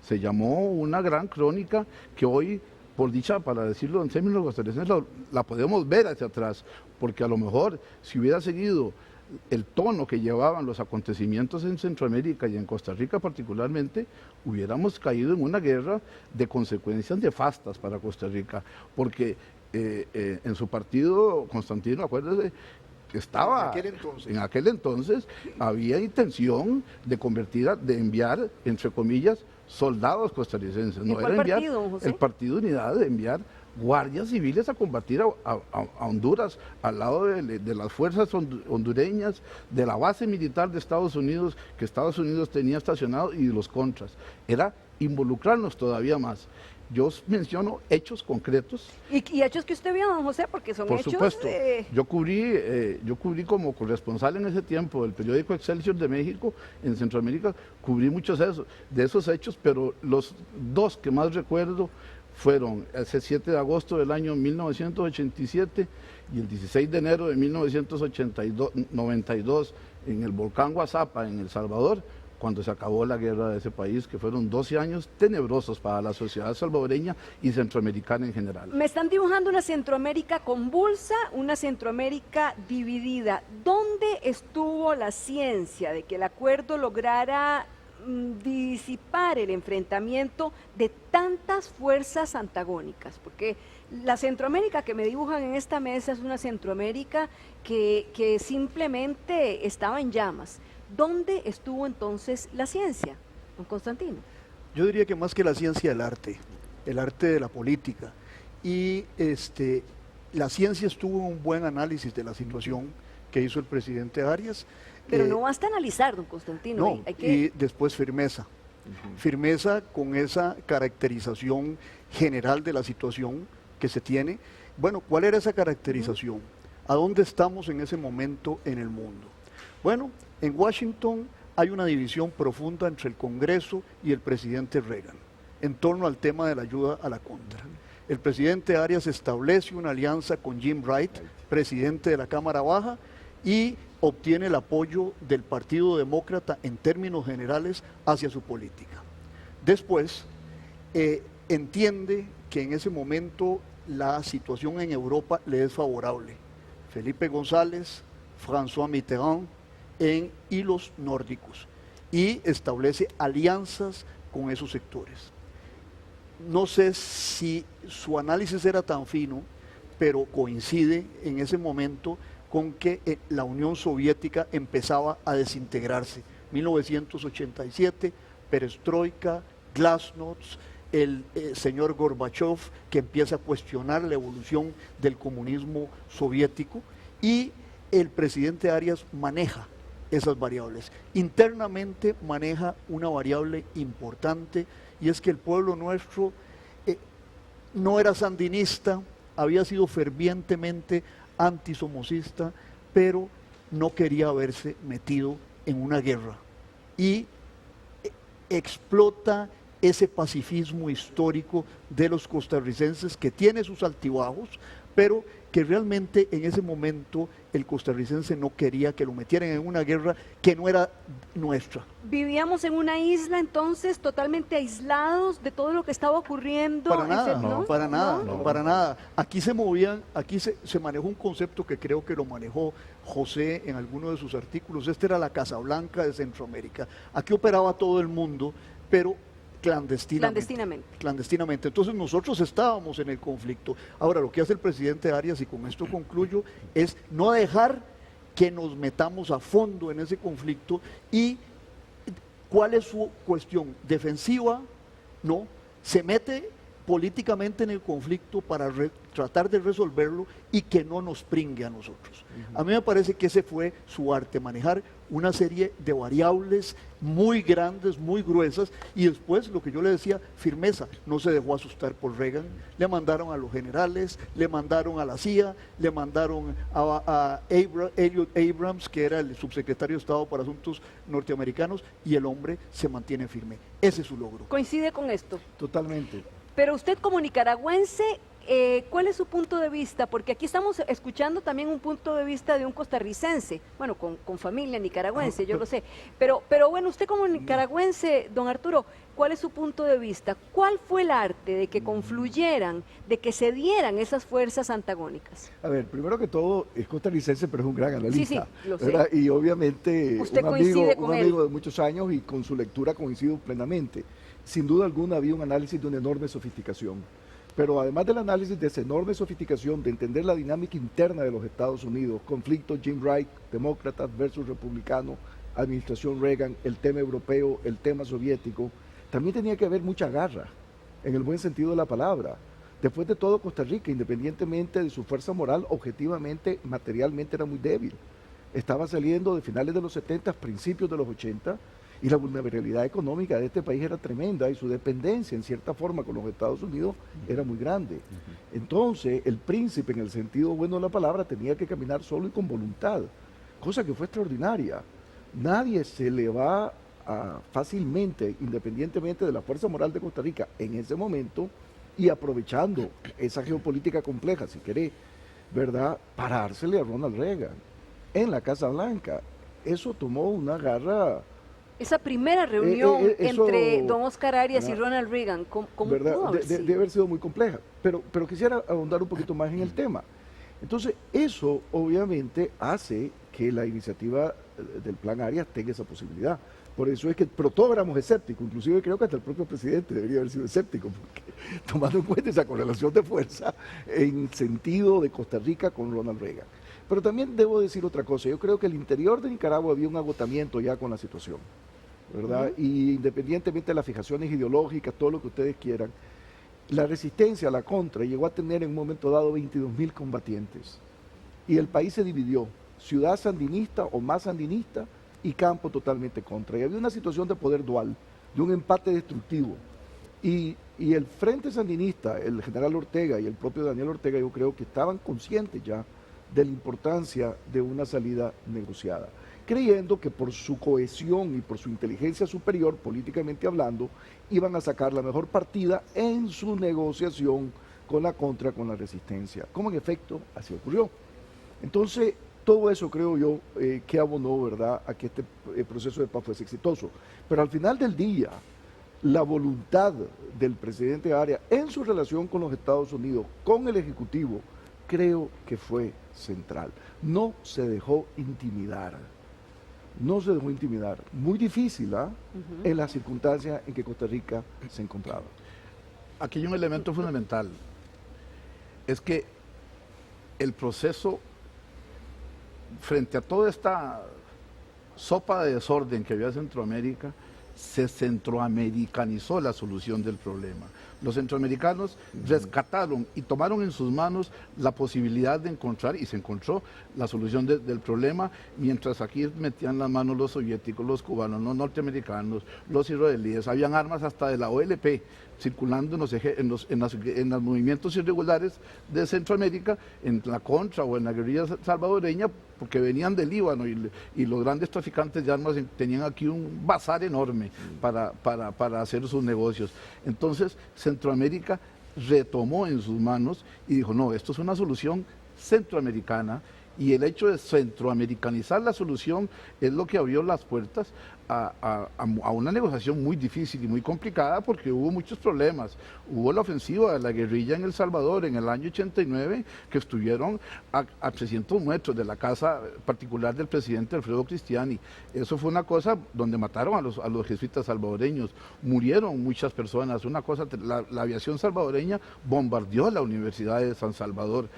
se llamó una gran crónica que hoy, por dicha, para decirlo en términos costarricenses, la podemos ver hacia atrás, porque a lo mejor si hubiera seguido el tono que llevaban los acontecimientos en Centroamérica y en Costa Rica particularmente, hubiéramos caído en una guerra de consecuencias nefastas para Costa Rica, porque en su partido, Constantino, acuérdese, estaba, en aquel entonces había intención de enviar, entre comillas, soldados costarricenses. No era enviar el Partido Unidad, de enviar guardias civiles a combatir a Honduras, al lado de las fuerzas hondureñas, de la base militar de Estados Unidos, que Estados Unidos tenía estacionado, y de los contras. Era involucrarnos todavía más. Yo menciono hechos concretos. ¿Y hechos que usted vio, don José? Porque son hechos... Por supuesto. Yo cubrí como corresponsal en ese tiempo del periódico Excelsior de México, en Centroamérica, cubrí muchos de esos hechos, pero los dos que más recuerdo fueron el 7 de agosto del año 1987 y el 16 de enero de 1992 en el volcán Guazapa, en El Salvador, cuando se acabó la guerra de ese país, que fueron 12 años tenebrosos para la sociedad salvadoreña y centroamericana en general. Me están dibujando una Centroamérica convulsa, una Centroamérica dividida. ¿Dónde estuvo la ciencia de que el acuerdo lograra disipar el enfrentamiento de tantas fuerzas antagónicas? Porque la Centroamérica que me dibujan en esta mesa es una Centroamérica que simplemente estaba en llamas. ¿Dónde estuvo entonces la ciencia, don Constantino? Yo diría que más que la ciencia, el arte de la política. Y la ciencia estuvo en un buen análisis de la situación que hizo el presidente Arias. Pero no basta analizar, don Constantino. No, y después firmeza. Firmeza con esa caracterización general de la situación que se tiene. Bueno, ¿cuál era esa caracterización? ¿A dónde estamos en ese momento en el mundo? Bueno, en Washington hay una división profunda entre el Congreso y el presidente Reagan en torno al tema de la ayuda a la contra. El presidente Arias establece una alianza con Jim Wright, presidente de la Cámara Baja, y obtiene el apoyo del Partido Demócrata en términos generales hacia su política. Después, entiende que en ese momento la situación en Europa le es favorable. Felipe González, François Mitterrand, y los nórdicos, y establece alianzas con esos sectores. No sé si su análisis era tan fino, pero coincide en ese momento con que la Unión Soviética empezaba a desintegrarse. 1987, perestroika, glasnost, el señor Gorbachev, que empieza a cuestionar la evolución del comunismo soviético, y el presidente Arias maneja esas variables. Internamente maneja una variable importante, y es que el pueblo nuestro no era sandinista, había sido fervientemente antisomocista, pero no quería haberse metido en una guerra, y explota ese pacifismo histórico de los costarricenses, que tiene sus altibajos, pero que realmente en ese momento el costarricense no quería que lo metieran en una guerra que no era nuestra. ¿Vivíamos en una isla entonces totalmente aislados de todo lo que estaba ocurriendo? Para nada, para nada. Aquí se movían, aquí se manejó un concepto que creo que lo manejó José en alguno de sus artículos. Era la Casa Blanca de Centroamérica. Aquí operaba todo el mundo, pero clandestinamente. Entonces nosotros estábamos en el conflicto. Ahora, lo que hace el presidente Arias, y con esto concluyo, es no dejar que nos metamos a fondo en ese conflicto. ¿Y cuál es su cuestión? Defensiva, no, se mete políticamente en el conflicto para tratar de resolverlo y que no nos pringue a nosotros. A mí me parece que ese fue su arte, manejar una serie de variables muy grandes, muy gruesas, y después, lo que yo le decía, firmeza. No se dejó asustar por Reagan, le mandaron a los generales, le mandaron a la CIA, le mandaron a Elliot Abrams, que era el subsecretario de Estado para Asuntos Norteamericanos, y el hombre se mantiene firme. Ese es su logro. ¿Coincide con esto? Totalmente. Pero usted como nicaragüense, ¿cuál es su punto de vista? Porque aquí estamos escuchando también un punto de vista de un costarricense, bueno, con familia nicaragüense, yo lo sé. Pero bueno, usted como nicaragüense, don Arturo, ¿cuál es su punto de vista? ¿Cuál fue el arte de que confluyeran, de que se dieran esas fuerzas antagónicas? A ver, primero que todo, es costarricense, pero es un gran analista. Sí, lo sé. ¿Verdad? Y obviamente ¿Usted un coincide amigo de muchos años, y con su lectura coincido plenamente. Sin duda alguna había un análisis de una enorme sofisticación. Pero además del análisis de esa enorme sofisticación, de entender la dinámica interna de los Estados Unidos, conflicto Jim Wright, demócratas versus republicanos, administración Reagan, el tema europeo, el tema soviético, también tenía que haber mucha garra, en el buen sentido de la palabra. Después de todo, Costa Rica, independientemente de su fuerza moral, objetivamente, materialmente era muy débil. Estaba saliendo de finales de los 70, principios de los 80, y la vulnerabilidad económica de este país era tremenda, y su dependencia, en cierta forma, con los Estados Unidos era muy grande. Entonces, el príncipe, en el sentido bueno de la palabra, tenía que caminar solo y con voluntad, cosa que fue extraordinaria. Nadie se le va fácilmente, independientemente de la fuerza moral de Costa Rica en ese momento, y aprovechando esa geopolítica compleja, si querés, ¿verdad?, parársele a Ronald Reagan en la Casa Blanca. Eso tomó una garra. Esa primera reunión entre don Oscar Arias y Ronald Reagan, ¿cómo pudo haber sido? Debe haber sido muy compleja, pero quisiera ahondar un poquito más en el tema. Entonces, eso obviamente hace que la iniciativa del Plan Arias tenga esa posibilidad. Por eso es que, pero todos éramos escépticos, inclusive creo que hasta el propio presidente debería haber sido escéptico, porque tomando en cuenta esa correlación de fuerza en sentido de Costa Rica con Ronald Reagan. Pero también debo decir otra cosa, yo creo que el interior de Nicaragua había un agotamiento ya con la situación, ¿verdad? Y independientemente de las fijaciones ideológicas, todo lo que ustedes quieran, la resistencia a la contra llegó a tener en un momento dado 22.000 combatientes. Y el país se dividió, ciudad sandinista o más sandinista y campo totalmente contra. Y había una situación de poder dual, de un empate destructivo. Y el Frente Sandinista, el general Ortega y el propio Daniel Ortega, yo creo que estaban conscientes ya de la importancia de una salida negociada, creyendo que por su cohesión y por su inteligencia superior, políticamente hablando, iban a sacar la mejor partida en su negociación con la contra, con la resistencia, como en efecto así ocurrió. Entonces, todo eso creo yo que abonó, ¿verdad?, a que este proceso de paz fuese exitoso. Pero al final del día, la voluntad del presidente Arias en su relación con los Estados Unidos, con el Ejecutivo, creo que fue central. No se dejó intimidar. No se dejó intimidar. Muy difícil, en las circunstancias en que Costa Rica se encontraba. Aquí hay un elemento fundamental. Es que el proceso, frente a toda esta sopa de desorden que había en Centroamérica, se centroamericanizó la solución del problema. Los centroamericanos rescataron y tomaron en sus manos la posibilidad de encontrar, y se encontró la solución del problema, mientras aquí metían las manos los soviéticos, los cubanos, los norteamericanos, los israelíes. Habían armas hasta de la OLP circulando en los movimientos irregulares de Centroamérica, en la contra o en la guerrilla salvadoreña, porque venían del Líbano, y los grandes traficantes de armas tenían aquí un bazar enorme para hacer sus negocios. Entonces Centroamérica retomó en sus manos y dijo, no, esto es una solución centroamericana, y el hecho de centroamericanizar la solución es lo que abrió las puertas a una negociación muy difícil y muy complicada porque hubo muchos problemas. Hubo la ofensiva de la guerrilla en El Salvador en el año 89, que estuvieron a 300 metros de la casa particular del presidente Alfredo Cristiani. Eso fue una cosa donde mataron a los jesuitas salvadoreños, murieron muchas personas, una cosa, la aviación salvadoreña bombardeó la Universidad de San Salvador.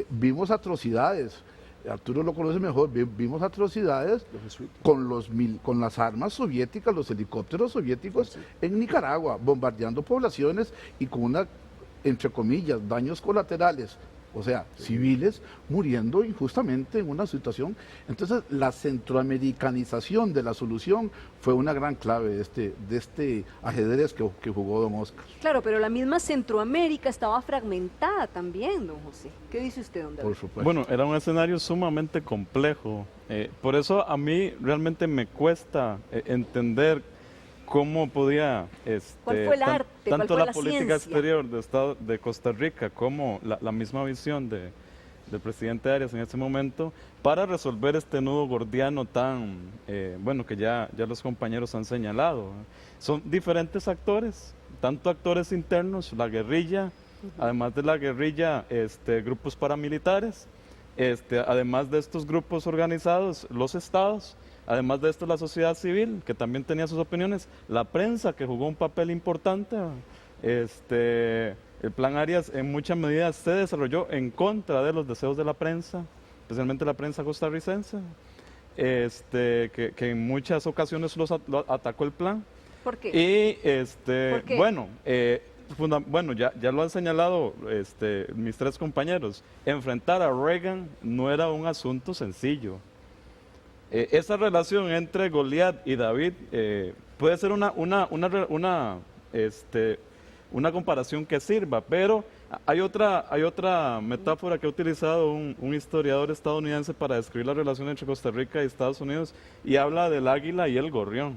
Vimos atrocidades. Arturo lo conoce mejor, vimos atrocidades con las armas soviéticas, los helicópteros soviéticos en Nicaragua, bombardeando poblaciones y con entre comillas, daños colaterales, o sea, civiles muriendo injustamente en una situación. Entonces, la centroamericanización de la solución fue una gran clave de este ajedrez que jugó don Oscar. Claro, pero la misma Centroamérica estaba fragmentada también, don José. ¿Qué dice usted, don David? Por supuesto. Bueno, era un escenario sumamente complejo. Por eso a mí realmente me cuesta entender cómo podía ¿Cuál fue el arte? tanto ¿Cuál fue la política ciencia? exterior de Costa Rica como la misma visión del presidente Arias en ese momento para resolver este nudo gordiano tan, bueno, que ya los compañeros han señalado. Son diferentes actores, tanto actores internos, la guerrilla, además de la guerrilla, grupos paramilitares, además de estos grupos organizados, los estados. Además de esto, la sociedad civil, que también tenía sus opiniones, la prensa, que jugó un papel importante. El plan Arias en mucha medida se desarrolló en contra de los deseos de la prensa, especialmente la prensa costarricense, que en muchas ocasiones lo atacó el plan. ¿Por qué? Y ¿Por qué? Bueno, ya lo han señalado mis tres compañeros, enfrentar a Reagan no era un asunto sencillo. Esa relación entre Goliat y David puede ser una comparación que sirva, pero hay otra metáfora que ha utilizado un historiador estadounidense para describir la relación entre Costa Rica y Estados Unidos y habla del águila y el gorrión.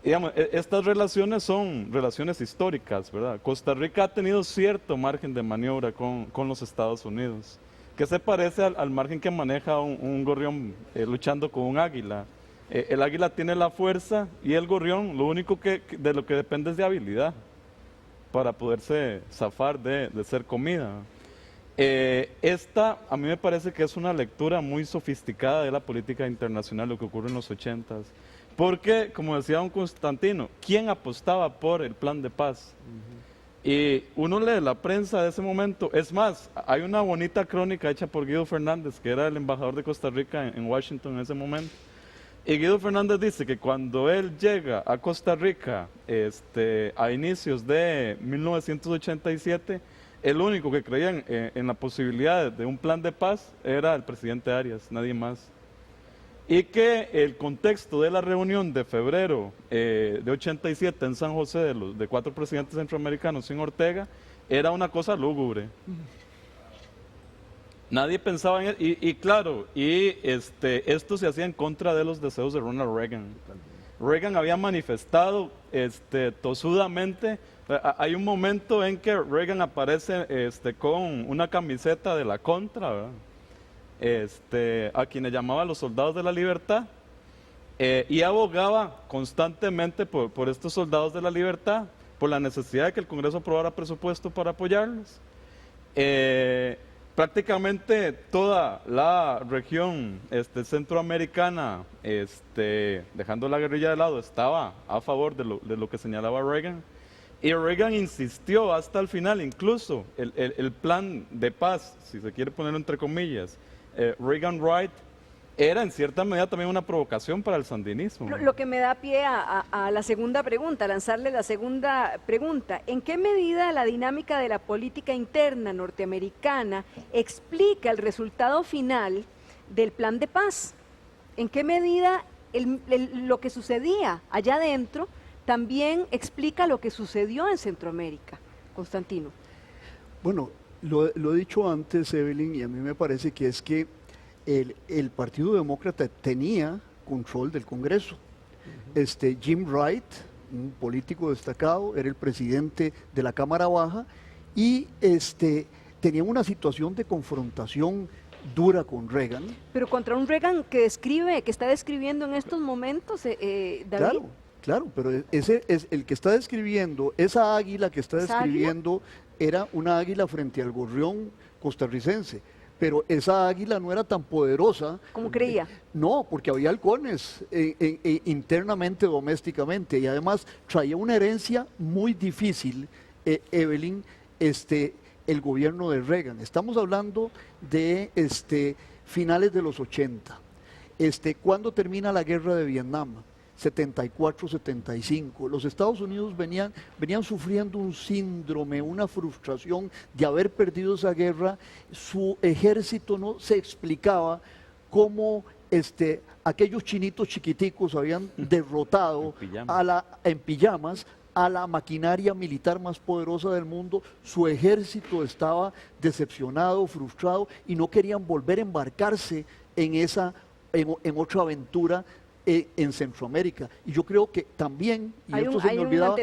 Digamos, estas relaciones son relaciones históricas, ¿verdad? Costa Rica ha tenido cierto margen de maniobra con los Estados Unidos, que se parece al margen que maneja un gorrión luchando con un águila. El águila tiene la fuerza y el gorrión lo único de lo que depende es de habilidad para poderse zafar de ser comida. Esta a mí me parece que es una lectura muy sofisticada de la política internacional, lo que ocurre en los 80s. Porque, como decía don Constantino, ¿quién apostaba por el plan de paz? Y uno lee la prensa de ese momento. Es más, hay una bonita crónica hecha por Guido Fernández, que era el embajador de Costa Rica en Washington en ese momento. Y Guido Fernández dice que cuando él llega a Costa Rica a inicios de 1987, el único que creía en la posibilidad de un plan de paz era el presidente Arias, nadie más. Y que el contexto de la reunión de febrero de 87 en San José de 4 presidentes centroamericanos sin Ortega era una cosa lúgubre. Nadie pensaba en él, y claro, esto se hacía en contra de los deseos de Ronald Reagan. Reagan había manifestado tosudamente. Hay un momento en que Reagan aparece con una camiseta de la Contra, ¿verdad? A quienes llamaba los soldados de la libertad, y abogaba constantemente por estos soldados de la libertad, por la necesidad de que el Congreso aprobara presupuesto para apoyarlos. Prácticamente toda la región centroamericana, dejando la guerrilla de lado, estaba a favor de lo que señalaba Reagan. Y Reagan insistió hasta el final, incluso el plan de paz, si se quiere ponerlo entre comillas, Reagan-Wright, era en cierta medida también una provocación para el sandinismo. Lo que me da pie a la segunda pregunta, a lanzarle la segunda pregunta. ¿En qué medida la dinámica de la política interna norteamericana explica el resultado final del plan de paz? ¿En qué medida lo que sucedía allá adentro también explica lo que sucedió en Centroamérica? Constantino. Bueno, lo he dicho antes, Evelyn, y a mí me parece que es que el Partido Demócrata tenía control del Congreso. Jim Wright, un político destacado, era el presidente de la Cámara Baja y tenía una situación de confrontación dura con Reagan. Pero contra un Reagan que está describiendo en estos momentos, David. Claro, pero ese es el que está describiendo, esa águila que está describiendo era una águila frente al gorrión costarricense. Pero esa águila no era tan poderosa. ¿Cómo creía? No, porque había halcones internamente, domésticamente, y además traía una herencia muy difícil, Evelyn, el gobierno de Reagan. Estamos hablando de finales de los 80. ¿Cuándo termina la guerra de Vietnam? 74-75. Los Estados Unidos venían sufriendo un síndrome, una frustración de haber perdido esa guerra. Su ejército no se explicaba cómo aquellos chinitos chiquiticos habían derrotado en pijamas a la maquinaria militar más poderosa del mundo. Su ejército estaba decepcionado, frustrado, y no querían volver a embarcarse en otra aventura en Centroamérica. Y yo creo que también, y esto se me olvidaba,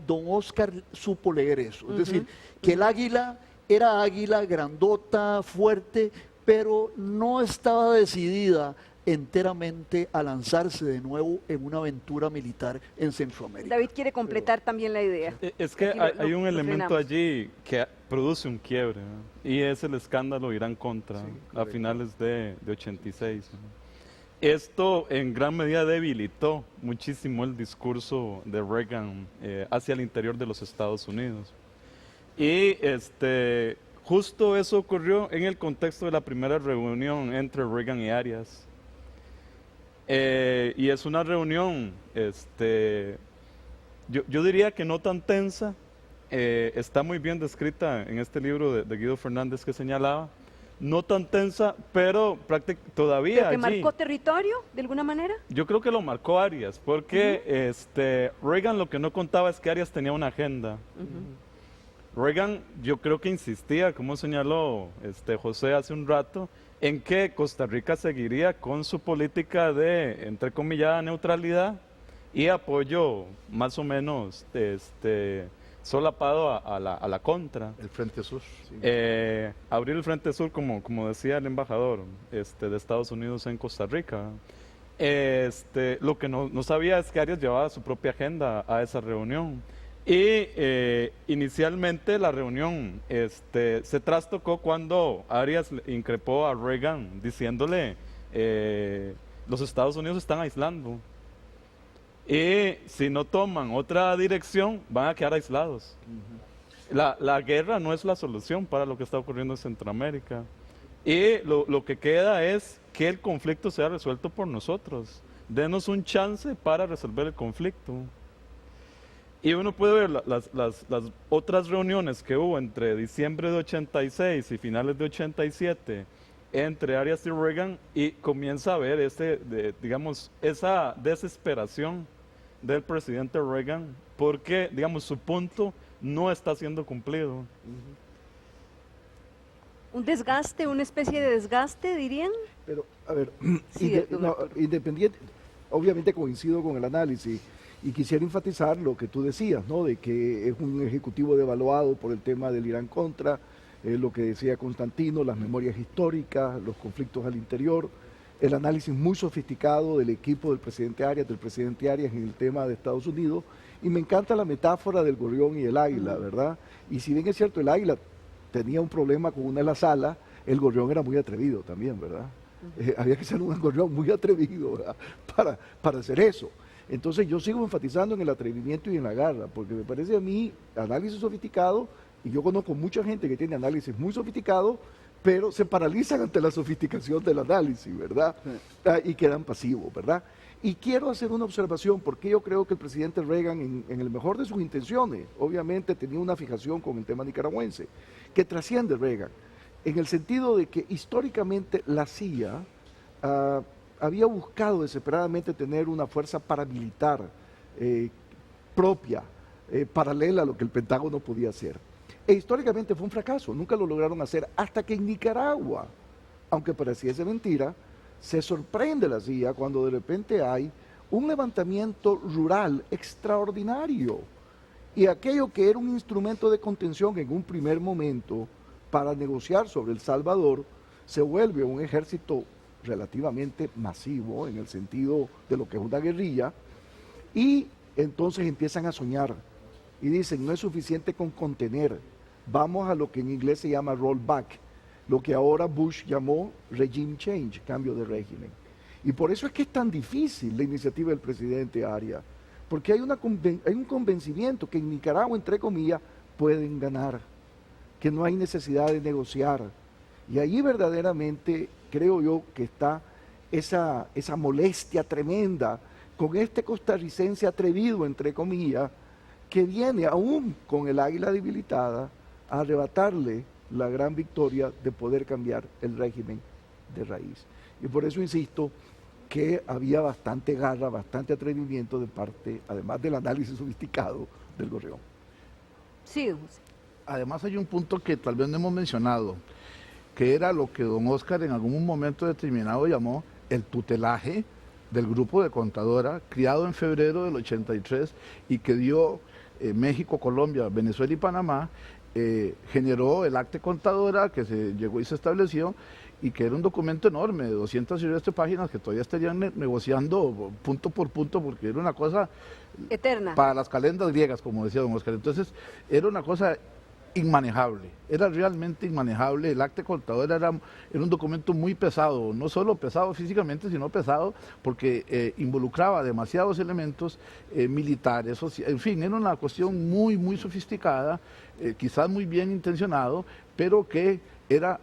don Oscar supo leer eso. Es decir, que el águila era águila, grandota, fuerte, pero no estaba decidida enteramente a lanzarse de nuevo en una aventura militar en Centroamérica. David quiere completar también la idea. Es que hay un elemento allí que produce un quiebre, ¿no? Y es el escándalo Irán-Contra, a finales de 86, ¿no? Esto en gran medida debilitó muchísimo el discurso de Reagan hacia el interior de los Estados Unidos. Y justo eso ocurrió en el contexto de la primera reunión entre Reagan y Arias. Y es una reunión, yo diría que no tan tensa, está muy bien descrita en este libro de Guido Fernández que señalaba. No tan tensa, pero todavía ¿Pero que allí. marcó territorio de alguna manera? Yo creo que lo marcó Arias, porque Reagan lo que no contaba es que Arias tenía una agenda. Reagan, yo creo que insistía, como señaló José hace un rato, en que Costa Rica seguiría con su política de, entrecomillada, neutralidad y apoyo más o menos solapado a la contra. El Frente Sur. Sí. Abrir el Frente Sur, como decía el embajador de Estados Unidos en Costa Rica. Lo que no sabía es que Arias llevaba su propia agenda a esa reunión. Y inicialmente la reunión se trastocó cuando Arias increpó a Reagan diciéndole los Estados Unidos están aislando. Y si no toman otra dirección, van a quedar aislados. La guerra no es la solución para lo que está ocurriendo en Centroamérica. Y lo que queda es que el conflicto sea resuelto por nosotros. Denos un chance para resolver el conflicto. Y uno puede ver las otras reuniones que hubo entre diciembre de 86 y finales de 87 entre Arias y Reagan, y comienza a ver digamos, esa desesperación del presidente Reagan, porque, digamos, su punto no está siendo cumplido. ¿Un desgaste, una especie de desgaste, dirían? Pero, a ver, sí, independiente, obviamente coincido con el análisis, y quisiera enfatizar lo que tú decías, ¿no? De que es un ejecutivo devaluado por el tema del Irán-Contra, lo que decía Constantino, las memorias históricas, los conflictos al interior, el análisis muy sofisticado del equipo del presidente Arias en el tema de Estados Unidos, y me encanta la metáfora del gorrión y el águila, ¿verdad? Y si bien es cierto, el águila tenía un problema con una de las alas, el gorrión era muy atrevido también, ¿verdad? Había que ser un gorrión muy atrevido, ¿verdad? Para hacer eso. Entonces yo sigo enfatizando en el atrevimiento y en la garra, porque me parece a mí análisis sofisticado, y yo conozco mucha gente que tiene análisis muy sofisticado, pero se paralizan ante la sofisticación del análisis, ¿verdad? Y quedan pasivos, ¿verdad? Y quiero hacer una observación, porque yo creo que el presidente Reagan, en el mejor de sus intenciones, obviamente tenía una fijación con el tema nicaragüense, que trasciende Reagan, en el sentido de que históricamente la CIA había buscado desesperadamente tener una fuerza paramilitar propia, paralela a lo que el Pentágono podía hacer. E históricamente fue un fracaso, nunca lo lograron hacer, hasta que en Nicaragua, aunque pareciese mentira, se sorprende la CIA cuando de repente hay un levantamiento rural extraordinario. Y aquello que era un instrumento de contención en un primer momento para negociar sobre El Salvador, se vuelve un ejército relativamente masivo en el sentido de lo que es una guerrilla, y entonces empiezan a soñar y dicen, no es suficiente con contener, vamos a lo que en inglés se llama rollback, lo que ahora Bush llamó regime change, cambio de régimen. Y por eso es que es tan difícil la iniciativa del presidente Arias, porque hay un convencimiento que en Nicaragua, entre comillas, pueden ganar, que no hay necesidad de negociar. Y ahí verdaderamente creo yo que está esa molestia tremenda con este costarricense atrevido, entre comillas, que viene aún con el águila debilitada a arrebatarle la gran victoria de poder cambiar el régimen de raíz. Y por eso insisto que había bastante garra, bastante atrevimiento de parte, además del análisis sofisticado del Gorrión. Sí. Además hay un punto que tal vez no hemos mencionado, que era lo que don Óscar en algún momento determinado llamó el tutelaje del grupo de contadora, criado en febrero del 83 y que dio México, Colombia, Venezuela y Panamá, generó el acta contadora que se llegó y se estableció, y que era un documento enorme de 207 páginas que todavía estarían negociando punto por punto, porque era una cosa eterna para las calendas griegas, como decía don Óscar. Entonces era una cosa inmanejable, era realmente inmanejable. El acta contadora era un documento muy pesado, no solo pesado físicamente, sino pesado porque involucraba demasiados elementos militares, en fin, era una cuestión muy sofisticada, quizás muy bien intencionado, pero que era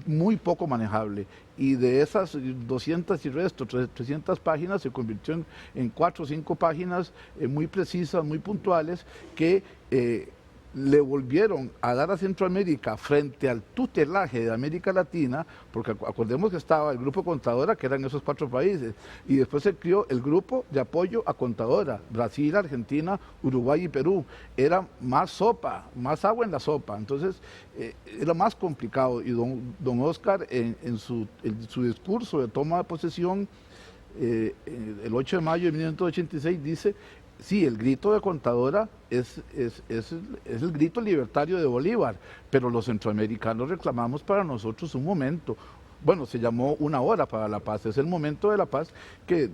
muy poco manejable, y de esas 200 y resto, 300 páginas se convirtió en 4 o 5 páginas muy precisas, muy puntuales, que le volvieron a dar a Centroamérica frente al tutelaje de América Latina, porque acordemos que estaba el grupo Contadora, que eran esos 4 países, y después se creó el grupo de apoyo a Contadora, Brasil, Argentina, Uruguay y Perú. Era más sopa, más agua en la sopa, entonces era más complicado, y don Óscar en su discurso de toma de posesión el 8 de mayo de 1986 dice: sí, el grito de Contadora es el grito libertario de Bolívar, pero los centroamericanos reclamamos para nosotros un momento. Bueno, se llamó una hora para la paz, es el momento de la paz, que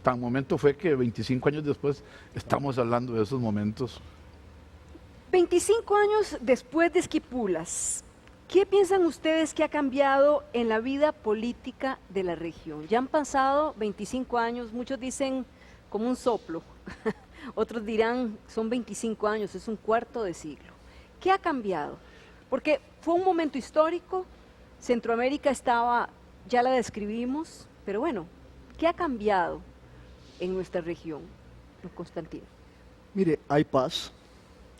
tan momento fue que 25 años después estamos hablando de esos momentos. 25 años después de Esquipulas, ¿qué piensan ustedes que ha cambiado en la vida política de la región? Ya han pasado 25 años, muchos dicen como un soplo. Otros dirán, son 25 años, es un cuarto de siglo. ¿Qué ha cambiado? Porque fue un momento histórico, Centroamérica estaba, ya la describimos, pero bueno, ¿qué ha cambiado en nuestra región, Constantino? Mire, hay paz.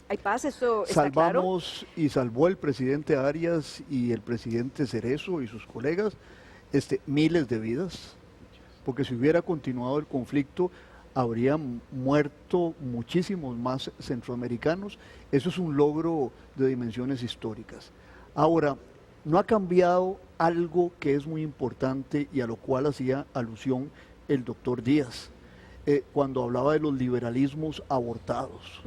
Hay paz, eso está claro. Salvamos y salvó el presidente Arias y el presidente Cerezo y sus colegas miles de vidas, porque si hubiera continuado el conflicto, habrían muerto muchísimos más centroamericanos. Eso es un logro de dimensiones históricas. Ahora, no ha cambiado algo que es muy importante y a lo cual hacía alusión el doctor Díaz, cuando hablaba de los liberalismos abortados.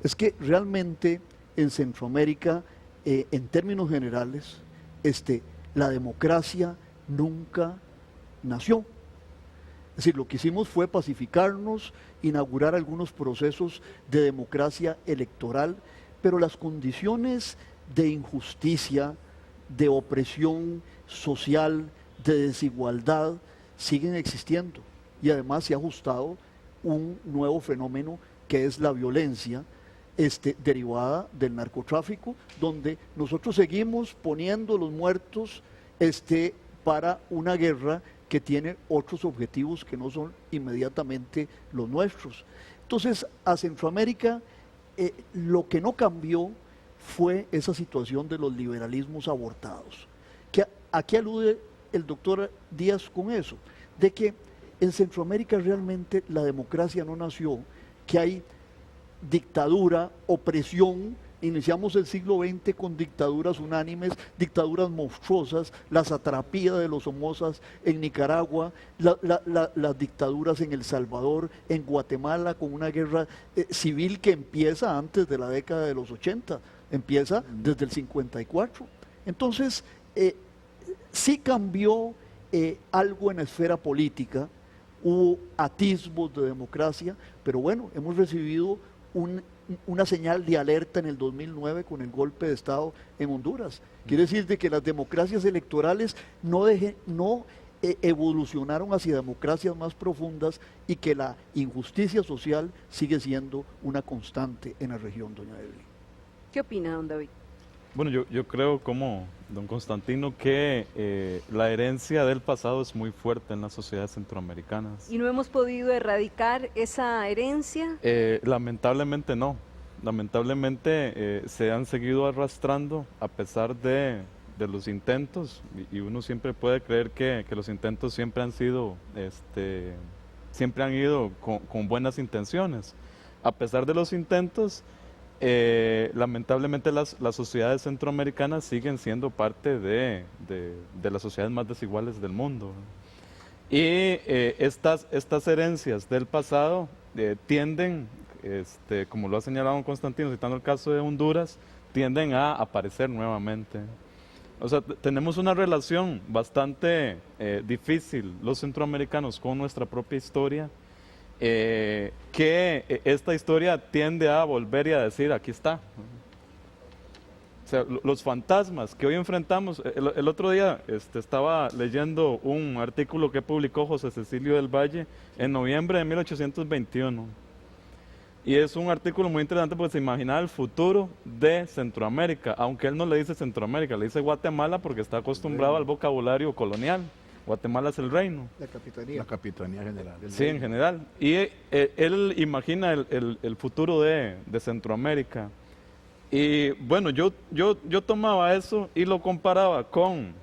Es que realmente en Centroamérica, en términos generales, la democracia nunca nació. Es decir, lo que hicimos fue pacificarnos, inaugurar algunos procesos de democracia electoral, pero las condiciones de injusticia, de opresión social, de desigualdad, siguen existiendo. Y además se ha ajustado un nuevo fenómeno que es la violencia derivada del narcotráfico, donde nosotros seguimos poniendo los muertos para una guerra que tiene otros objetivos que no son inmediatamente los nuestros. Entonces, a Centroamérica lo que no cambió fue esa situación de los liberalismos abortados. ¿A qué alude el doctor Díaz con eso? De que en Centroamérica realmente la democracia no nació, que hay dictadura, opresión. Iniciamos el siglo XX con dictaduras unánimes, dictaduras monstruosas, la satrapía de los Somozas en Nicaragua, las dictaduras en El Salvador, en Guatemala, con una guerra civil que empieza antes de la década de los 80, empieza desde el 54. Entonces, sí cambió algo en la esfera política, hubo atisbos de democracia, pero bueno, hemos recibido una señal de alerta en el 2009 con el golpe de Estado en Honduras. Quiere decir de que las democracias electorales no evolucionaron hacia democracias más profundas y que la injusticia social sigue siendo una constante en la región, doña Evelyn. ¿Qué opina, don David? Bueno, yo creo, como don Constantino, que la herencia del pasado es muy fuerte en las sociedades centroamericanas. ¿Y no hemos podido erradicar esa herencia? Lamentablemente no. Lamentablemente se han seguido arrastrando a pesar de los intentos, y uno siempre puede creer que los intentos siempre han sido, siempre han ido con buenas intenciones. A pesar de los intentos, lamentablemente las sociedades centroamericanas siguen siendo parte de las sociedades más desiguales del mundo. Y estas herencias del pasado tienden, como lo ha señalado Constantino, citando el caso de Honduras, tienden a aparecer nuevamente. O sea, tenemos una relación bastante difícil los centroamericanos con nuestra propia historia, que esta historia tiende a volver y a decir, aquí está. O sea, los fantasmas que hoy enfrentamos, el otro día estaba leyendo un artículo que publicó José Cecilio del Valle en noviembre de 1821. Y es un artículo muy interesante porque se imagina el futuro de Centroamérica, aunque él no le dice Centroamérica, le dice Guatemala porque está acostumbrado al vocabulario colonial. Guatemala es el reino. La capitanía. La capitanía general. Sí, en general. Y él imagina el futuro de Centroamérica. Y bueno, yo tomaba eso y lo comparaba con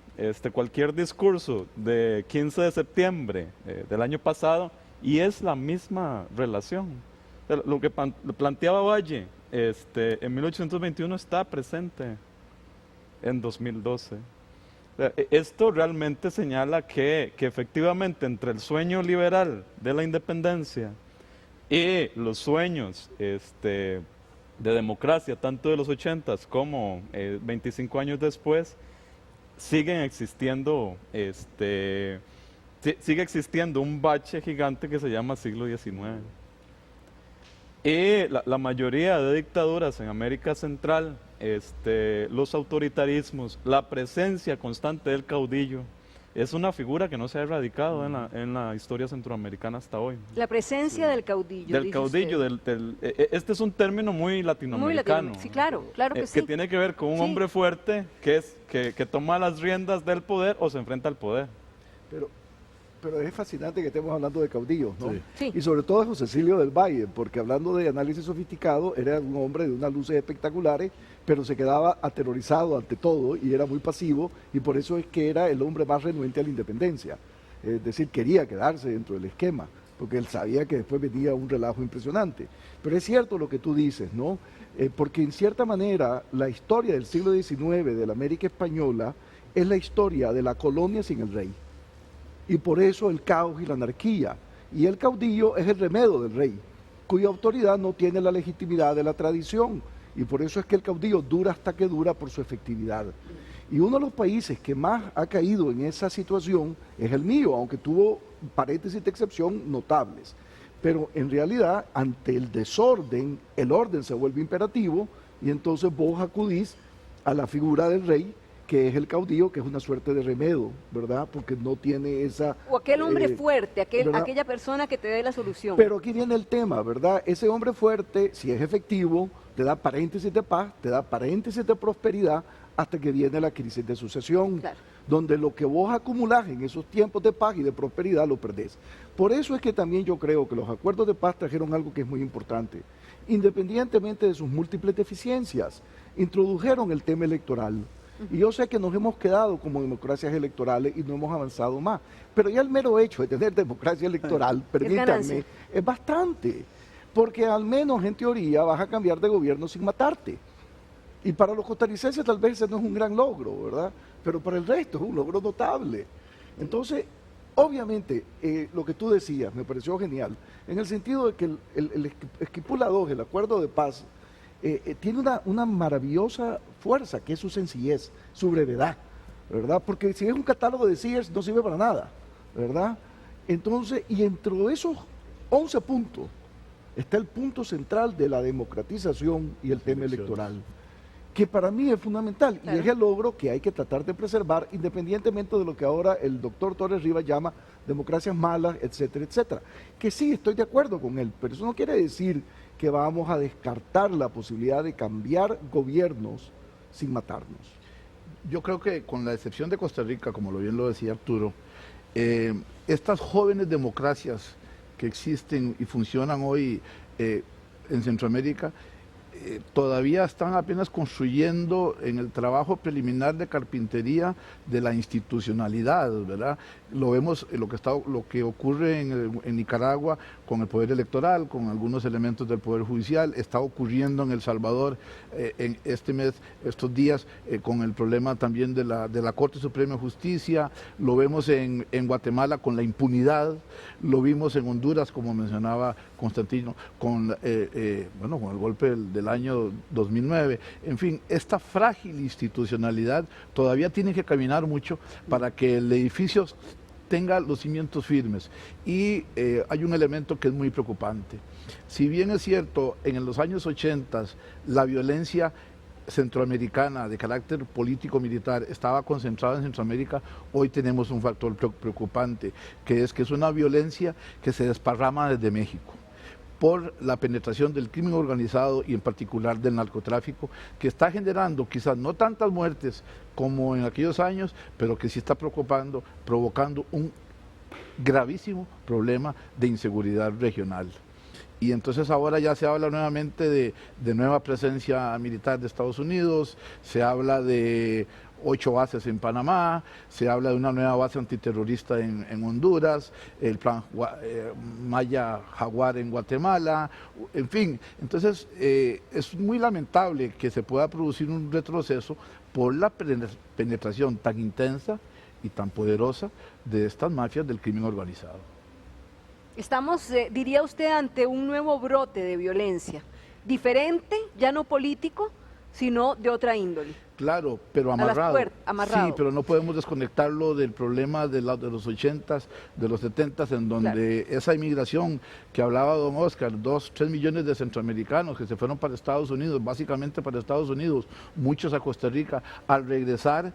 cualquier discurso de 15 de septiembre del año pasado, y es la misma relación. Lo que planteaba Valle en 1821 está presente en 2012. Esto realmente señala que efectivamente entre el sueño liberal de la independencia y los sueños de democracia, tanto de los 80s como 25 años después, sigue existiendo un bache gigante que se llama siglo XIX. Y la mayoría de dictaduras en América Central, los autoritarismos, la presencia constante del caudillo, es una figura que no se ha erradicado en la historia centroamericana hasta hoy. La presencia del caudillo. Del caudillo, este es un término muy latinoamericano. Sí, claro que sí. Que tiene que ver con un hombre fuerte que toma las riendas del poder o se enfrenta al poder. Pero es fascinante que estemos hablando de caudillos, ¿no? Sí. Y sobre todo de José Cecilio del Valle, porque hablando de análisis sofisticado, era un hombre de unas luces espectaculares, pero se quedaba aterrorizado ante todo y era muy pasivo, y por eso es que era el hombre más renuente a la independencia. Es decir, quería quedarse dentro del esquema, porque él sabía que después venía un relajo impresionante. Pero es cierto lo que tú dices, ¿no? Porque en cierta manera la historia del siglo XIX de la América Española es la historia de la colonia sin el rey. Y por eso el caos y la anarquía. Y el caudillo es el remedio del rey, cuya autoridad no tiene la legitimidad de la tradición. Y por eso es que el caudillo dura hasta que dura por su efectividad. Y uno de los países que más ha caído en esa situación es el mío, aunque tuvo paréntesis de excepción notables. Pero en realidad, ante el desorden, el orden se vuelve imperativo y entonces vos acudís a la figura del rey, que es el caudillo, que es una suerte de remedio, ¿verdad? Porque no tiene esa... O aquel hombre fuerte, aquella persona que te dé la solución. Pero aquí viene el tema, ¿verdad? Ese hombre fuerte, si es efectivo, te da paréntesis de paz, te da paréntesis de prosperidad, hasta que viene la crisis de sucesión, donde lo que vos acumulás en esos tiempos de paz y de prosperidad lo perdés. Por eso es que también yo creo que los acuerdos de paz trajeron algo que es muy importante. Independientemente de sus múltiples deficiencias, introdujeron el tema electoral. Y yo sé que nos hemos quedado como democracias electorales y no hemos avanzado más. Pero ya el mero hecho de tener democracia electoral, permítanme, es bastante. Porque al menos en teoría vas a cambiar de gobierno sin matarte. Y para los costarricenses tal vez ese no es un gran logro, ¿verdad? Pero para el resto es un logro notable. Entonces, obviamente, lo que tú decías me pareció genial, en el sentido de que el Esquipula II, el acuerdo de paz, tiene una maravillosa fuerza, que es su sencillez, su brevedad. ¿verdad? Porque si es un catálogo de Sears no sirve para nada, ¿verdad? Entonces, y entre esos 11 puntos está el punto central de la democratización y el tema electoral, que para mí es fundamental, y es el logro que hay que tratar de preservar, independientemente de lo que ahora el doctor Torres Rivas llama democracias malas, etcétera, etcétera. Que sí, estoy de acuerdo con él, pero eso no quiere decir que vamos a descartar la posibilidad de cambiar gobiernos sin matarnos. Yo creo que con la excepción de Costa Rica, como bien lo decía Arturo, estas jóvenes democracias que existen y funcionan hoy en Centroamérica, todavía están apenas construyendo en el trabajo preliminar de carpintería de la institucionalidad, ¿verdad? Lo vemos lo que ocurre en Nicaragua con el poder electoral, con algunos elementos del poder judicial, está ocurriendo en El Salvador en estos días con el problema también de la Corte Suprema de Justicia, lo vemos en Guatemala con la impunidad, lo vimos en Honduras, como mencionaba Constantino, con el golpe del año 2009. En fin, esta frágil institucionalidad todavía tiene que caminar mucho para que el edificio tenga los cimientos firmes. Y hay un elemento que es muy preocupante. Si bien es cierto, en los años 80 la violencia centroamericana de carácter político-militar estaba concentrada en Centroamérica, hoy tenemos un factor preocupante, que es una violencia que se desparrama desde México por la penetración del crimen organizado y en particular del narcotráfico, que está generando quizás no tantas muertes como en aquellos años, pero que sí está provocando un gravísimo problema de inseguridad regional. Y entonces ahora ya se habla nuevamente de nueva presencia militar de Estados Unidos, se habla de 8 bases en Panamá, se habla de una nueva base antiterrorista en Honduras, el plan Maya Jaguar en Guatemala, en fin. Entonces es muy lamentable que se pueda producir un retroceso por la penetración tan intensa y tan poderosa de estas mafias del crimen organizado. Estamos, diría usted, ante un nuevo brote de violencia, diferente, ya no político, sino de otra índole. Claro, pero amarrado. Amarrado. Sí, pero no podemos desconectarlo del problema de los 80s, de los 70s, en donde esa inmigración que hablaba don Oscar, 2-3 millones de centroamericanos que se fueron para Estados Unidos, básicamente para Estados Unidos, muchos a Costa Rica, al regresar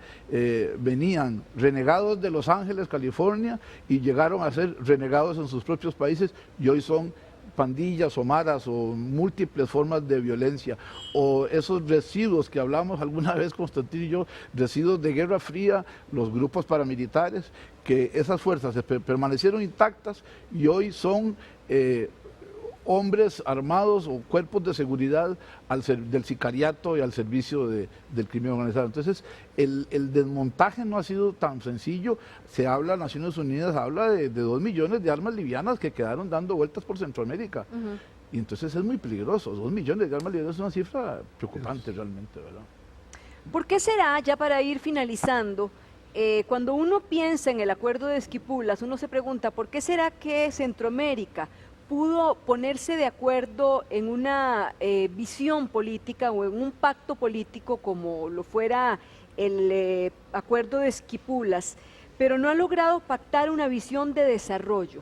venían renegados de Los Ángeles, California, y llegaron a ser renegados en sus propios países y hoy son pandillas o maras o múltiples formas de violencia, o esos residuos que hablamos alguna vez Constantino y yo, residuos de Guerra Fría, los grupos paramilitares, que esas fuerzas permanecieron intactas y hoy son hombres armados o cuerpos de seguridad del sicariato y al servicio del crimen organizado. Entonces, el desmontaje no ha sido tan sencillo. Se habla, Naciones Unidas habla de 2 millones de armas livianas que quedaron dando vueltas por Centroamérica. Y entonces es muy peligroso. 2 millones de armas livianas es una cifra preocupante realmente, ¿verdad? ¿Por qué será, ya para ir finalizando, cuando uno piensa en el acuerdo de Esquipulas, uno se pregunta, ¿por qué será que Centroamérica pudo ponerse de acuerdo en una visión política o en un pacto político como lo fuera el acuerdo de Esquipulas, pero no ha logrado pactar una visión de desarrollo?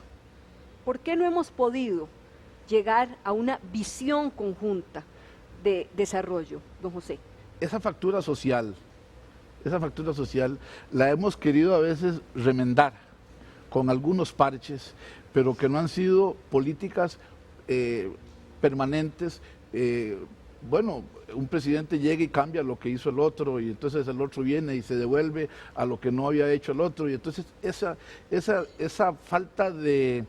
¿Por qué no hemos podido llegar a una visión conjunta de desarrollo, don José? Esa factura social la hemos querido a veces remendar con algunos parches, pero que no han sido políticas permanentes. Bueno, un presidente llega y cambia lo que hizo el otro, y entonces el otro viene y se devuelve a lo que no había hecho el otro, y entonces esa falta de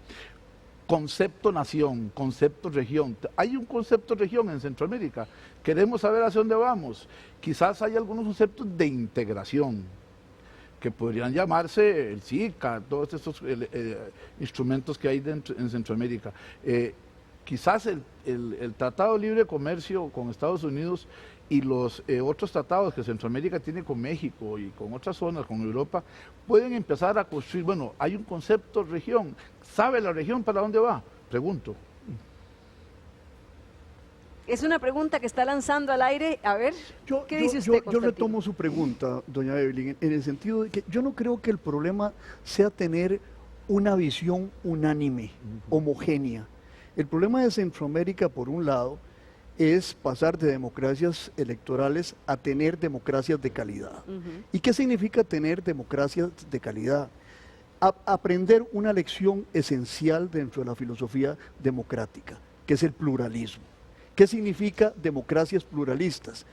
concepto nación, concepto región. Hay un concepto región en Centroamérica, queremos saber hacia dónde vamos. Quizás hay algunos conceptos de integración, que podrían llamarse el SICA, todos estos instrumentos que hay en Centroamérica. Quizás el Tratado de Libre Comercio con Estados Unidos y los otros tratados que Centroamérica tiene con México y con otras zonas, con Europa, pueden empezar a construir, bueno, hay un concepto región. ¿Sabe la región para dónde va? Pregunto. Es una pregunta que está lanzando al aire. A ver, ¿qué dice usted, Yo Constantino? retomo su pregunta, doña Evelyn, en el sentido de que yo no creo que el problema sea tener una visión unánime, homogénea. El problema de Centroamérica, por un lado, es pasar de democracias electorales a tener democracias de calidad. ¿Y qué significa tener democracias de calidad? Aprender una lección esencial dentro de la filosofía democrática, que es el pluralismo. ¿Qué significa democracias pluralistas?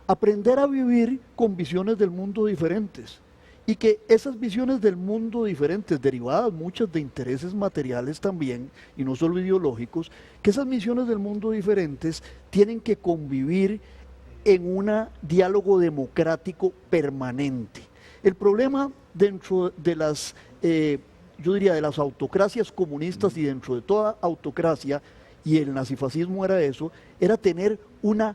Aprender a vivir con visiones del mundo diferentes y que esas visiones del mundo diferentes, derivadas muchas de intereses materiales también, y no solo ideológicos, que esas visiones del mundo diferentes tienen que convivir en un diálogo democrático permanente. El problema dentro de las, yo diría, de las autocracias comunistas y dentro de toda autocracia, y el nazifascismo era eso, era tener una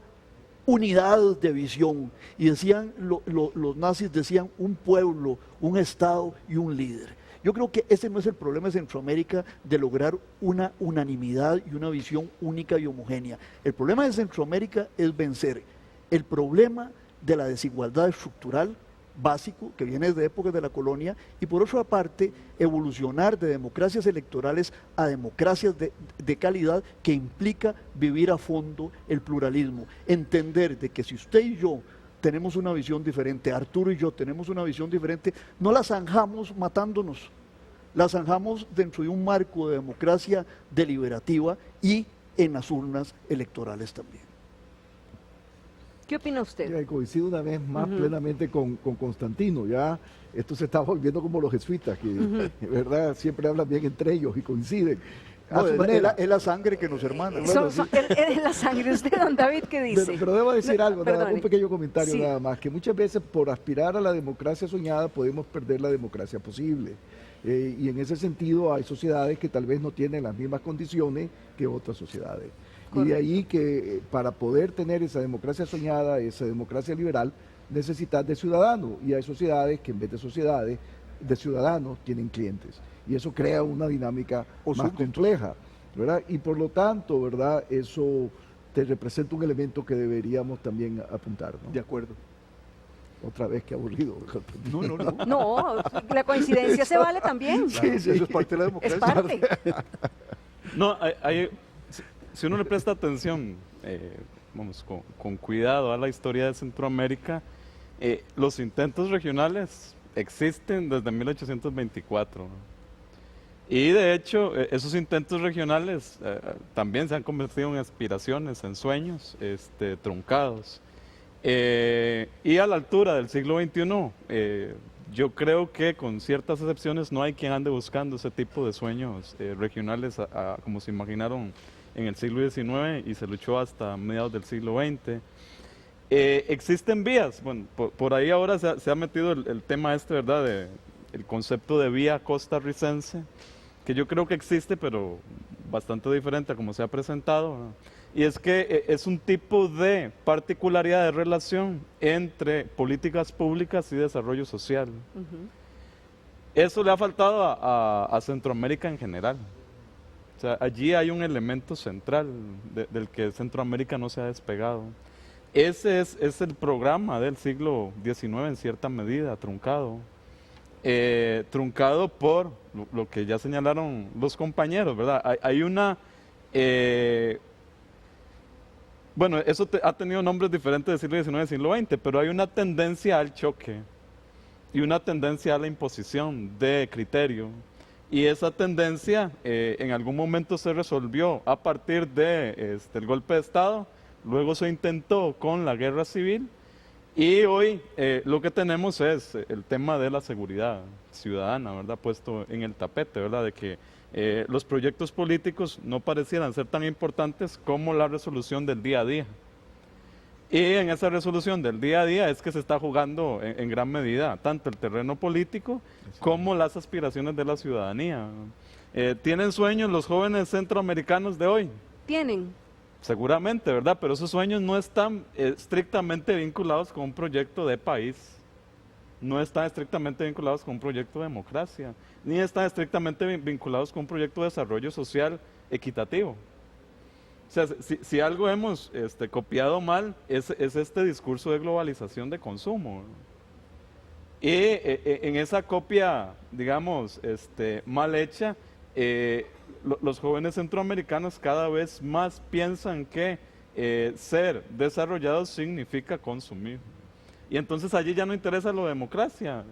unidad de visión. Y decían, los nazis decían un pueblo, un Estado y un líder. Yo creo que ese no es el problema de Centroamérica, de lograr una unanimidad y una visión única y homogénea. El problema de Centroamérica es vencer el problema de la desigualdad estructural básico que viene desde épocas de la colonia, y por otra parte evolucionar de democracias electorales a democracias de calidad, que implica vivir a fondo el pluralismo, entender de que si usted y yo tenemos una visión diferente, Arturo y yo tenemos una visión diferente, no la zanjamos matándonos, la zanjamos dentro de un marco de democracia deliberativa y en las urnas electorales también. ¿Qué opina usted? Ya, coincido una vez más plenamente con Constantino. Ya esto se está volviendo como los jesuitas, que ¿verdad? Siempre hablan bien entre ellos y coinciden. No, es la sangre que nos hermana. Bueno, es la sangre. ¿Usted, don David, qué dice? Pero debo decir algo, un pequeño comentario Sí. nada más, que muchas veces por aspirar a la democracia soñada podemos perder la democracia posible. Y en ese sentido hay sociedades que tal vez no tienen las mismas condiciones que otras sociedades. Y de ahí que para poder tener esa democracia soñada, esa democracia liberal, necesitas de ciudadanos. Y hay sociedades que en vez de sociedades, de ciudadanos, tienen clientes. Y eso crea una dinámica más compleja, ¿verdad? Y por lo tanto, ¿verdad? Eso te representa un elemento que deberíamos también apuntar, ¿no? De acuerdo. Otra vez, que aburrido. No. No, la coincidencia se vale también. Sí, eso es parte de la democracia. Es parte. No, si uno le presta atención, vamos, con cuidado a la historia de Centroamérica, los intentos regionales existen desde 1824. Y de hecho, esos intentos regionales también se han convertido en aspiraciones, en sueños truncados. Y a la altura del siglo XXI, yo creo que con ciertas excepciones no hay quien ande buscando ese tipo de sueños regionales como se imaginaron en el siglo XIX y se luchó hasta mediados del siglo XX. Existen vías, bueno, por ahí ahora se ha metido el tema ¿verdad? El concepto de vía costarricense, que yo creo que existe, pero bastante diferente a como se ha presentado, ¿no? Y es que es un tipo de particularidad de relación entre políticas públicas y desarrollo social. Eso le ha faltado a Centroamérica en general. O sea, allí hay un elemento central del que Centroamérica no se ha despegado. Ese es el programa del siglo XIX en cierta medida, truncado. Truncado por lo que ya señalaron los compañeros, ¿verdad? Hay una... bueno, eso ha tenido nombres diferentes del siglo XIX y del siglo XX, pero hay una tendencia al choque y una tendencia a la imposición de criterio. Y esa tendencia en algún momento se resolvió a partir de el golpe de Estado, luego se intentó con la guerra civil y hoy lo que tenemos es el tema de la seguridad ciudadana, ¿verdad? Puesto en el tapete, ¿verdad? De que los proyectos políticos no parecieran ser tan importantes como la resolución del día a día. Y en esa resolución del día a día es que se está jugando en gran medida tanto el terreno político como las aspiraciones de la ciudadanía. ¿Tienen sueños los jóvenes centroamericanos de hoy? Tienen. Seguramente, ¿verdad? Pero esos sueños no están estrictamente vinculados con un proyecto de país, no están estrictamente vinculados con un proyecto de democracia, ni están estrictamente vinculados con un proyecto de desarrollo social equitativo. sea, si algo hemos copiado mal es este discurso de globalización de consumo. Y en esa copia, digamos, mal hecha, los jóvenes centroamericanos cada vez más piensan que ser desarrollados significa consumir. Y entonces allí ya no interesa la democracia.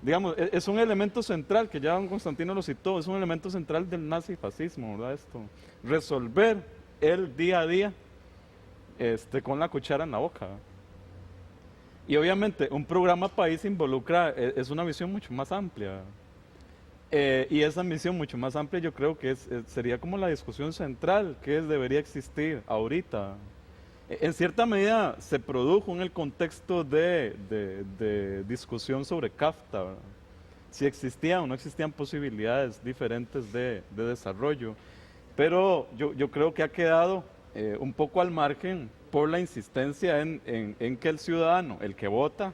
Digamos, es un elemento central, que ya don Constantino lo citó, es un elemento central del nazifascismo, ¿verdad? Esto, resolver el día a día con la cuchara en la boca. Y obviamente un programa país involucra, es una visión mucho más amplia. Y esa misión mucho más amplia yo creo que sería como la discusión central que debería existir ahorita. En cierta medida se produjo en el contexto de discusión sobre CAFTA, ¿verdad? Si existían o no existían posibilidades diferentes de desarrollo, pero yo creo que ha quedado un poco al margen por la insistencia en que el ciudadano, el que vota,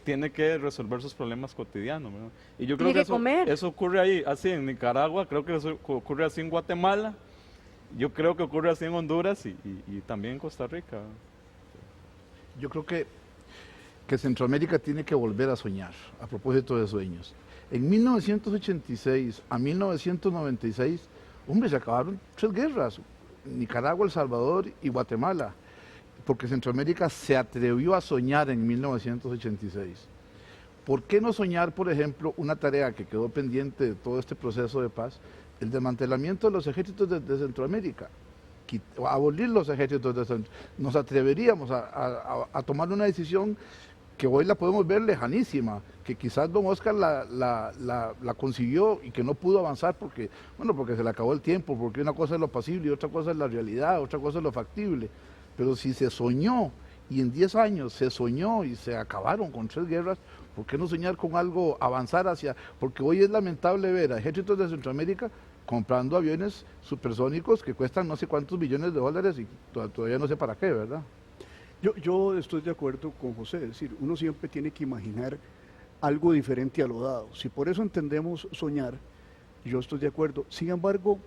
tiene que resolver sus problemas cotidianos, ¿verdad? Y yo creo que eso ocurre ahí, así en Nicaragua, creo que eso ocurre así en Guatemala, yo creo que ocurre así en Honduras y también en Costa Rica. Yo creo que Centroamérica tiene que volver a soñar, a propósito de sueños. En 1986 a 1996, hombre, se acabaron 3 guerras, Nicaragua, El Salvador y Guatemala, porque Centroamérica se atrevió a soñar en 1986. ¿Por qué no soñar, por ejemplo, una tarea que quedó pendiente de todo este proceso de paz, el desmantelamiento de los ejércitos de Centroamérica? Abolir los ejércitos de Centroamérica. Nos atreveríamos a tomar una decisión que hoy la podemos ver lejanísima, que quizás don Oscar la consiguió y que no pudo avanzar porque se le acabó el tiempo, porque una cosa es lo pasible y otra cosa es la realidad, otra cosa es lo factible. Pero si se soñó y en 10 años se soñó y se acabaron con 3 guerras, ¿por qué no soñar con algo, avanzar hacia? Porque hoy es lamentable ver a ejércitos de Centroamérica comprando aviones supersónicos que cuestan no sé cuántos billones de dólares y todavía no sé para qué, ¿verdad? Yo estoy de acuerdo con José, es decir, uno siempre tiene que imaginar algo diferente a lo dado. Si por eso entendemos soñar, yo estoy de acuerdo. Sin embargo,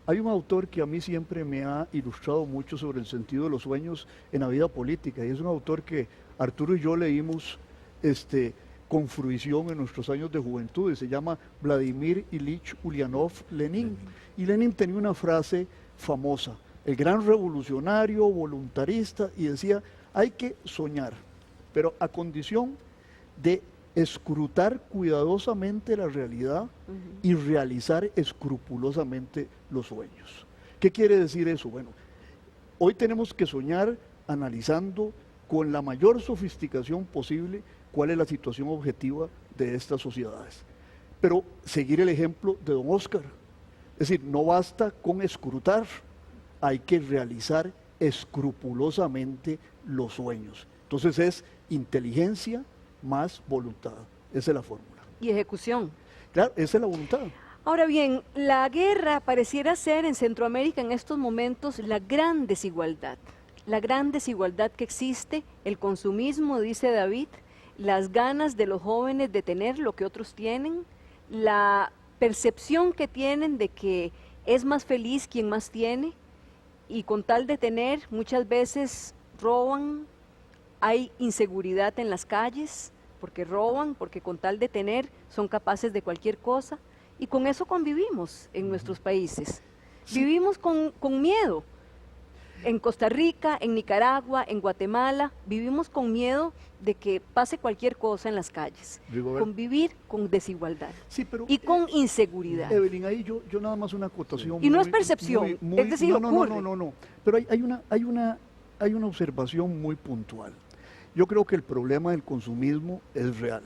hay un autor que a mí siempre me ha ilustrado mucho sobre el sentido de los sueños en la vida política, y es un autor que Arturo y yo leímos con fruición en nuestros años de juventud, y se llama Vladimir Ilich Ulyanov Lenin. Y Lenin tenía una frase famosa, el gran revolucionario, voluntarista, y decía, hay que soñar, pero a condición de escrutar cuidadosamente la realidad y realizar escrupulosamente los sueños. ¿Qué quiere decir eso? Bueno, hoy tenemos que soñar analizando con la mayor sofisticación posible cuál es la situación objetiva de estas sociedades. Pero seguir el ejemplo de don Oscar, es decir, no basta con escrutar, hay que realizar escrupulosamente los sueños. Entonces es inteligencia más voluntad, esa es la fórmula. Y ejecución. Claro, esa es la voluntad. Ahora bien, la guerra pareciera ser en Centroamérica en estos momentos la gran desigualdad que existe, el consumismo, dice David, las ganas de los jóvenes de tener lo que otros tienen, la percepción que tienen de que es más feliz quien más tiene, y con tal de tener muchas veces roban, hay inseguridad en las calles, porque roban, porque con tal de tener son capaces de cualquier cosa, y con eso convivimos en nuestros países. Sí. Vivimos con miedo. En Costa Rica, en Nicaragua, en Guatemala, vivimos con miedo de que pase cualquier cosa en las calles. Convivir con desigualdad y con inseguridad. Evelyn, ahí yo nada más una acotación. Y no es percepción, es decir, ocurre. No. Pero hay una observación muy puntual. Yo creo que el problema del consumismo es real,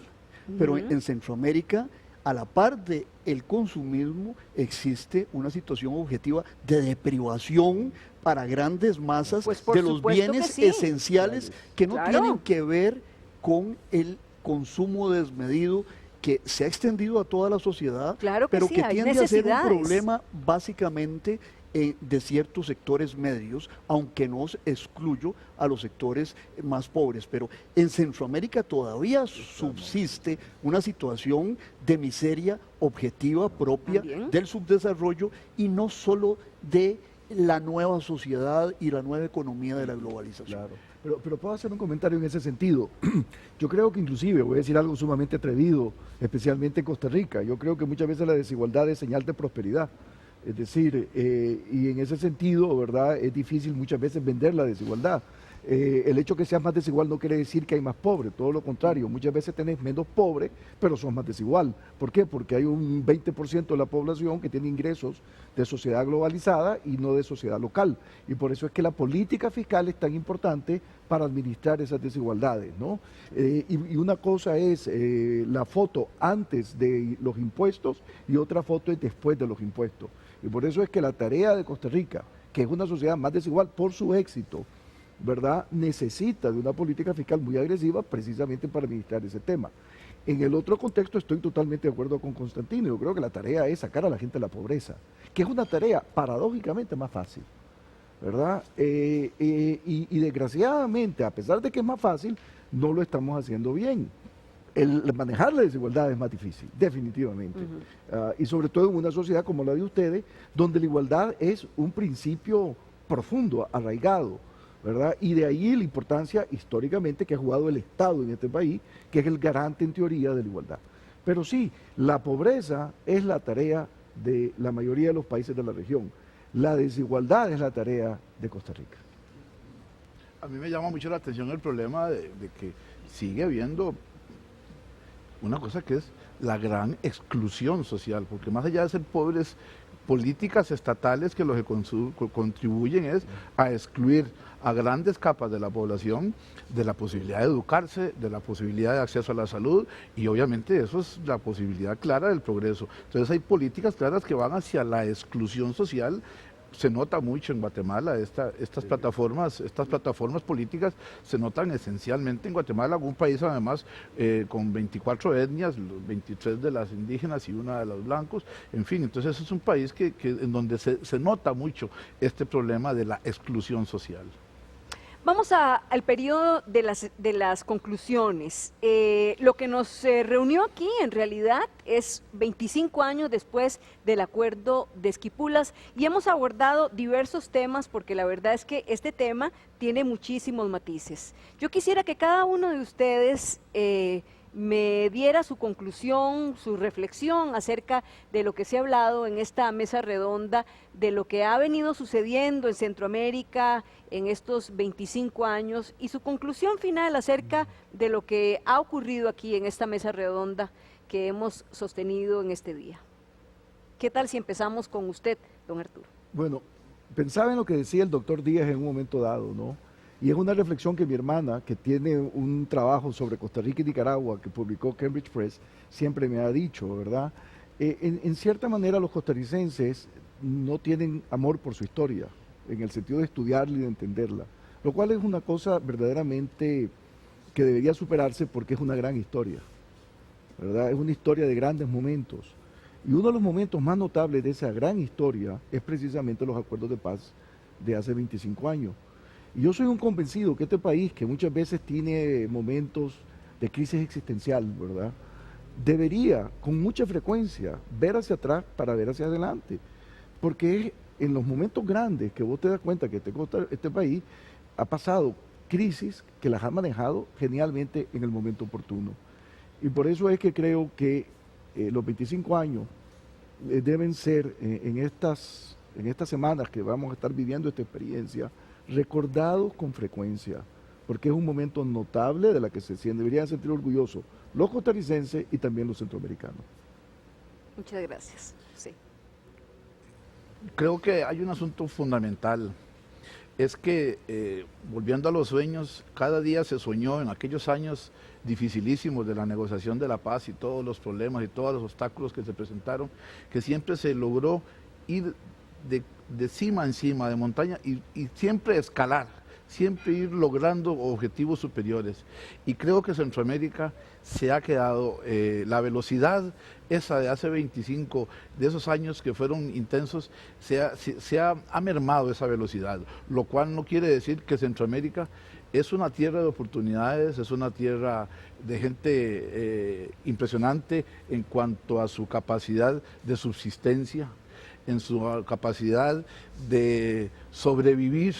pero en Centroamérica, a la par del consumismo, existe una situación objetiva de deprivación para grandes masas de los bienes esenciales que no tienen que ver con el consumo desmedido que se ha extendido a toda la sociedad, pero que tiende a ser un problema básicamente de ciertos sectores medios, aunque no excluyo a los sectores más pobres. Pero en Centroamérica todavía subsiste una situación de miseria objetiva propia del subdesarrollo y no solo de la nueva sociedad y la nueva economía de la globalización. Claro. Pero puedo hacer un comentario en ese sentido. Yo creo que inclusive, voy a decir algo sumamente atrevido, especialmente en Costa Rica, yo creo que muchas veces la desigualdad es señal de prosperidad. Es decir, y en ese sentido, ¿verdad?, es difícil muchas veces vender la desigualdad. El hecho que seas más desigual no quiere decir que hay más pobres, todo lo contrario, muchas veces tenés menos pobres, pero sos más desigual. ¿Por qué? Porque hay un 20% de la población que tiene ingresos de sociedad globalizada y no de sociedad local. Y por eso es que la política fiscal es tan importante para administrar esas desigualdades, ¿no? Y una cosa es la foto antes de los impuestos y otra foto es después de los impuestos. Y por eso es que la tarea de Costa Rica, que es una sociedad más desigual por su éxito, ¿verdad?, necesita de una política fiscal muy agresiva precisamente para administrar ese tema. En el otro contexto estoy totalmente de acuerdo con Constantino. Yo creo que la tarea es sacar a la gente de la pobreza, que es una tarea paradójicamente más fácil, ¿verdad? Y desgraciadamente, a pesar de que es más fácil, no lo estamos haciendo bien. El manejar la desigualdad es más difícil, definitivamente. Y sobre todo en una sociedad como la de ustedes, donde la igualdad es un principio profundo, arraigado, ¿verdad? Y de ahí la importancia históricamente que ha jugado el Estado en este país, que es el garante en teoría de la igualdad. Pero sí, la pobreza es la tarea de la mayoría de los países de la región. La desigualdad es la tarea de Costa Rica. A mí me llama mucho la atención el problema de que sigue habiendo una cosa que es la gran exclusión social, porque más allá de ser pobres, políticas estatales que lo que contribuyen es a excluir a grandes capas de la población de la posibilidad de educarse, de la posibilidad de acceso a la salud, y obviamente eso es la posibilidad clara del progreso. Entonces hay políticas claras que van hacia la exclusión social. Se nota mucho en Guatemala, estas plataformas políticas se notan esencialmente en Guatemala, un país además con 24 etnias, 23 de las indígenas y una de los blancos, en fin, entonces es un país en donde se nota mucho este problema de la exclusión social. Vamos al periodo de las conclusiones. Lo que nos reunió aquí en realidad es 25 años después del acuerdo de Esquipulas y hemos abordado diversos temas porque la verdad es que este tema tiene muchísimos matices. Yo quisiera que cada uno de ustedes me diera su conclusión, su reflexión acerca de lo que se ha hablado en esta mesa redonda, de lo que ha venido sucediendo en Centroamérica en estos 25 años y su conclusión final acerca de lo que ha ocurrido aquí en esta mesa redonda que hemos sostenido en este día. ¿Qué tal si empezamos con usted, don Arturo? Bueno, pensaba en lo que decía el doctor Díaz en un momento dado, ¿no? Y es una reflexión que mi hermana, que tiene un trabajo sobre Costa Rica y Nicaragua, que publicó Cambridge Press, siempre me ha dicho, ¿verdad? En cierta manera los costarricenses no tienen amor por su historia, en el sentido de estudiarla y de entenderla, lo cual es una cosa verdaderamente que debería superarse porque es una gran historia, ¿verdad? Es una historia de grandes momentos. Y uno de los momentos más notables de esa gran historia es precisamente los acuerdos de paz de hace 25 años. Y yo soy un convencido que este país, que muchas veces tiene momentos de crisis existencial, ¿verdad?, debería con mucha frecuencia ver hacia atrás para ver hacia adelante. Porque es en los momentos grandes que vos te das cuenta que este país ha pasado crisis que las ha manejado genialmente en el momento oportuno. Y por eso es que creo que los 25 años deben ser en estas semanas que vamos a estar viviendo esta experiencia, recordados con frecuencia, porque es un momento notable de la que deberían sentir orgullosos los costarricenses y también los centroamericanos. Muchas gracias. Sí. Creo que hay un asunto fundamental, es que volviendo a los sueños, cada día se soñó en aquellos años dificilísimos de la negociación de la paz y todos los problemas y todos los obstáculos que se presentaron, que siempre se logró ir de cima en cima, de montaña, y siempre escalar, siempre ir logrando objetivos superiores. Y creo que Centroamérica se ha quedado, la esa de hace 25, de esos años que fueron intensos, ha mermado esa velocidad, lo cual no quiere decir que Centroamérica es una tierra de oportunidades, es una tierra de gente impresionante en cuanto a su capacidad de subsistencia. en su capacidad de sobrevivir,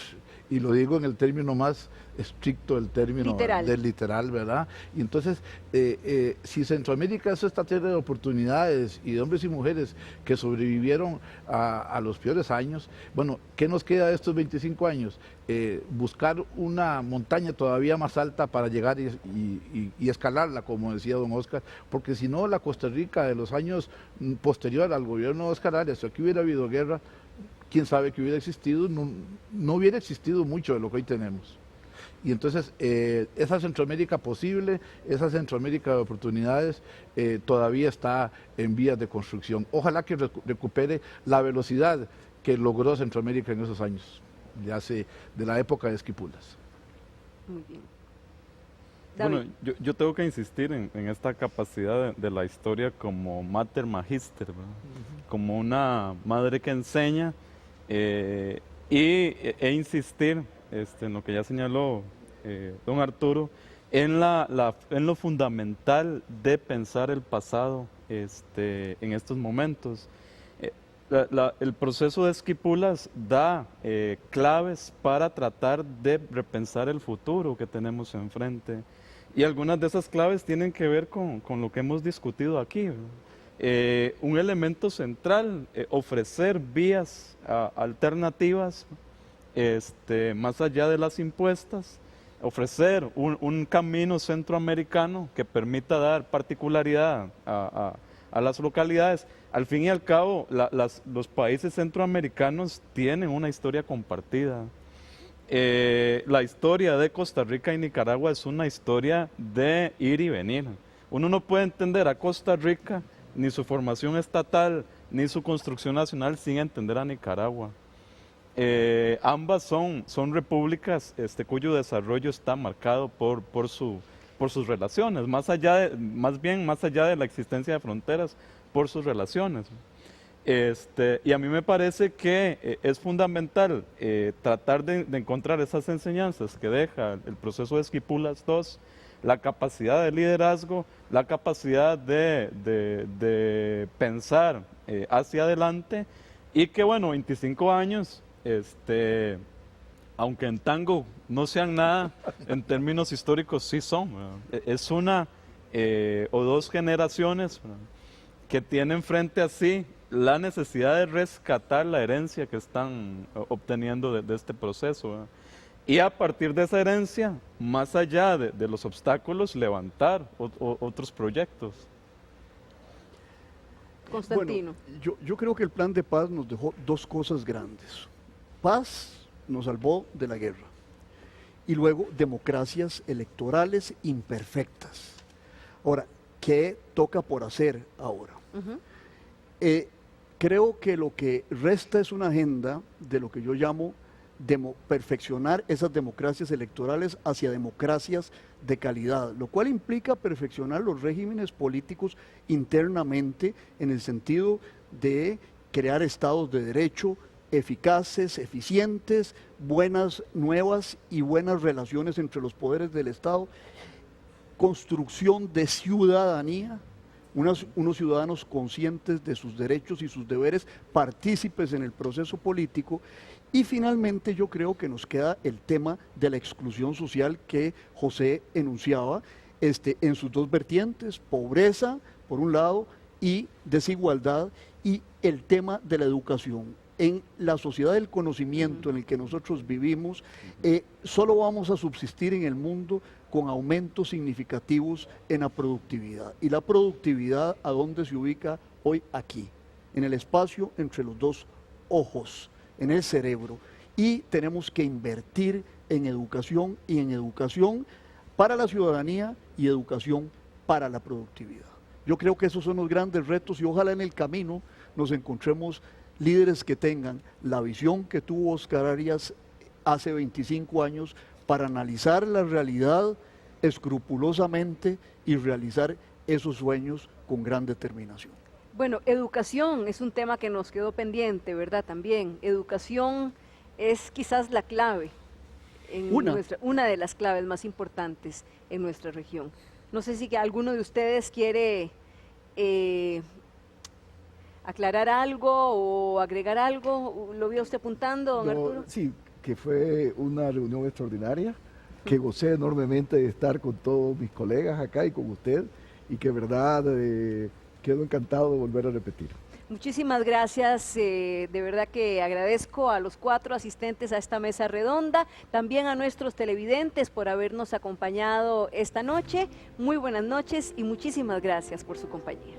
y lo digo en el término más estricto del término del literal, ¿verdad? Y entonces, si Centroamérica es esta tierra de oportunidades y de hombres y mujeres que sobrevivieron a los peores años, bueno, ¿qué nos queda de estos 25 años? Buscar una montaña todavía más alta para llegar y escalarla, como decía don Oscar, porque si no, la Costa Rica de los años posteriores al gobierno de Oscar Arias, si aquí hubiera habido guerra, quién sabe que hubiera existido, no hubiera existido mucho de lo que hoy tenemos. Y entonces esa Centroamérica posible, esa Centroamérica de oportunidades todavía está en vías de construcción. Ojalá que recupere la velocidad que logró Centroamérica en esos años, de la época de Esquipulas. Muy bien. Bueno, yo tengo que insistir en esta capacidad de la historia como mater magister, ¿verdad? Como una madre que enseña, e insistir en lo que ya señaló don Arturo, en lo fundamental de pensar el pasado en estos momentos. El proceso de Esquipulas da claves para tratar de repensar el futuro que tenemos enfrente. Y algunas de esas claves tienen que ver con lo que hemos discutido aquí. Un elemento central, ofrecer vías alternativas más allá de las impuestas, ofrecer un camino centroamericano que permita dar particularidad a las localidades. Al fin y al cabo, los países centroamericanos tienen una historia compartida. La historia de Costa Rica y Nicaragua es una historia de ir y venir. Uno no puede entender a Costa Rica, ni su formación estatal, ni su construcción nacional sin entender a Nicaragua. Ambas son repúblicas cuyo desarrollo está marcado por sus relaciones, más allá de la existencia de fronteras, por sus relaciones. Y a mí me parece que es fundamental tratar de encontrar esas enseñanzas que deja el proceso de Esquipulas II, la capacidad de liderazgo, la capacidad de pensar hacia adelante, y que bueno, 25 años, aunque en tango no sean nada, en términos históricos sí son, ¿verdad? Es una o dos generaciones, ¿verdad?, que tienen frente a sí la necesidad de rescatar la herencia que están obteniendo de este proceso, ¿verdad? Y a partir de esa herencia, más allá de los obstáculos, levantar otros proyectos. Constantino. Bueno, yo creo que el plan de paz nos dejó dos cosas grandes. Paz nos salvó de la guerra. Y luego democracias electorales imperfectas. Ahora, ¿qué toca por hacer ahora? Creo que lo que resta es una agenda de lo que yo llamo perfeccionar esas democracias electorales hacia democracias de calidad, lo cual implica perfeccionar los regímenes políticos internamente en el sentido de crear estados de derecho eficaces, eficientes, buenas, nuevas y buenas relaciones entre los poderes del Estado, construcción de ciudadanía, unos ciudadanos conscientes de sus derechos y sus deberes, partícipes en el proceso político. Y finalmente yo creo que nos queda el tema de la exclusión social que José enunciaba en sus dos vertientes, pobreza por un lado y desigualdad, y el tema de la educación. En la sociedad del conocimiento en el que nosotros vivimos, solo vamos a subsistir en el mundo con aumentos significativos en la productividad. Y la productividad, ¿a dónde se ubica hoy? Aquí, en el espacio entre los dos ojos, en el cerebro. Y tenemos que invertir en educación, y en educación para la ciudadanía y educación para la productividad. Yo creo que esos son los grandes retos, y ojalá en el camino nos encontremos líderes que tengan la visión que tuvo Oscar Arias hace 25 años para analizar la realidad escrupulosamente y realizar esos sueños con gran determinación. Bueno, educación es un tema que nos quedó pendiente, ¿verdad? También, educación es quizás la clave, una de las claves más importantes en nuestra región. No sé si alguno de ustedes quiere aclarar algo o agregar algo. ¿Lo vio usted apuntando, don Arturo? Sí, que fue una reunión extraordinaria, que gocé enormemente de estar con todos mis colegas acá y con usted, y que verdad quedo encantado de volver a repetir. Muchísimas gracias, de verdad que agradezco a los 4 asistentes a esta mesa redonda, también a nuestros televidentes por habernos acompañado esta noche. Muy buenas noches y muchísimas gracias por su compañía.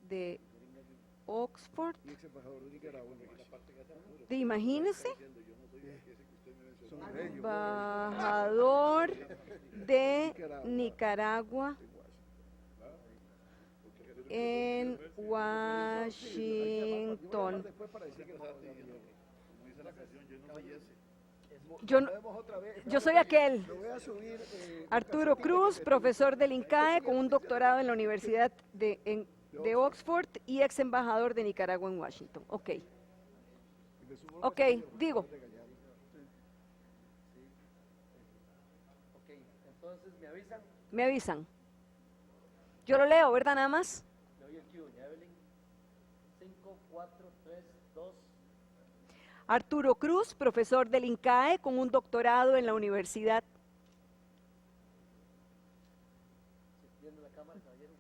De Oxford. Imagínese. Embajador de Nicaragua en Washington. Yo soy aquel. Arturo Cruz, profesor del INCAE con un doctorado en la Universidad de Oxford y ex embajador de Nicaragua en Washington. Ok. Ok, digo. Ok, entonces me avisan. Me avisan. Yo lo leo, ¿verdad? Nada más. Le doy el cue, Evelyn. 5, 4, 3, 2. Arturo Cruz, profesor del INCAE con un doctorado en la Universidad. Viendo la cámara, caballero.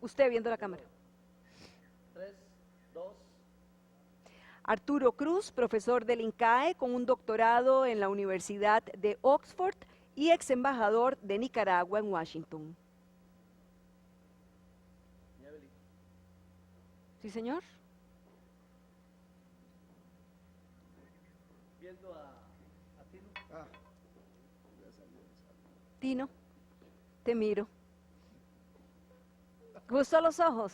Usted viendo la cámara. 3, 2. Arturo Cruz, profesor del INCAE con un doctorado en la Universidad de Oxford y ex embajador de Nicaragua en Washington. ¿Sí, señor? Viendo a Tino. Tino, te miro. ¿Gustó los ojos?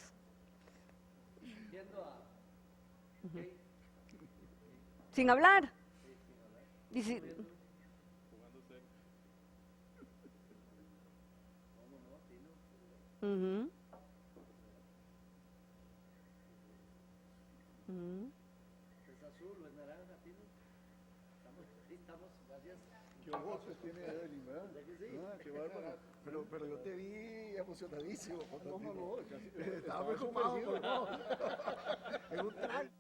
Viendo a... Uh-huh. ¿Sin hablar? Y si... Uh-huh. Uh-huh. ¿Es azul o es naranja, Tino? Estamos, gracias. Qué ojos tiene Evelyn, ¿verdad? Sí. Ah, qué bárbaro. Pero yo te vi emocionadísimo. No, estaba preocupado. En un traje.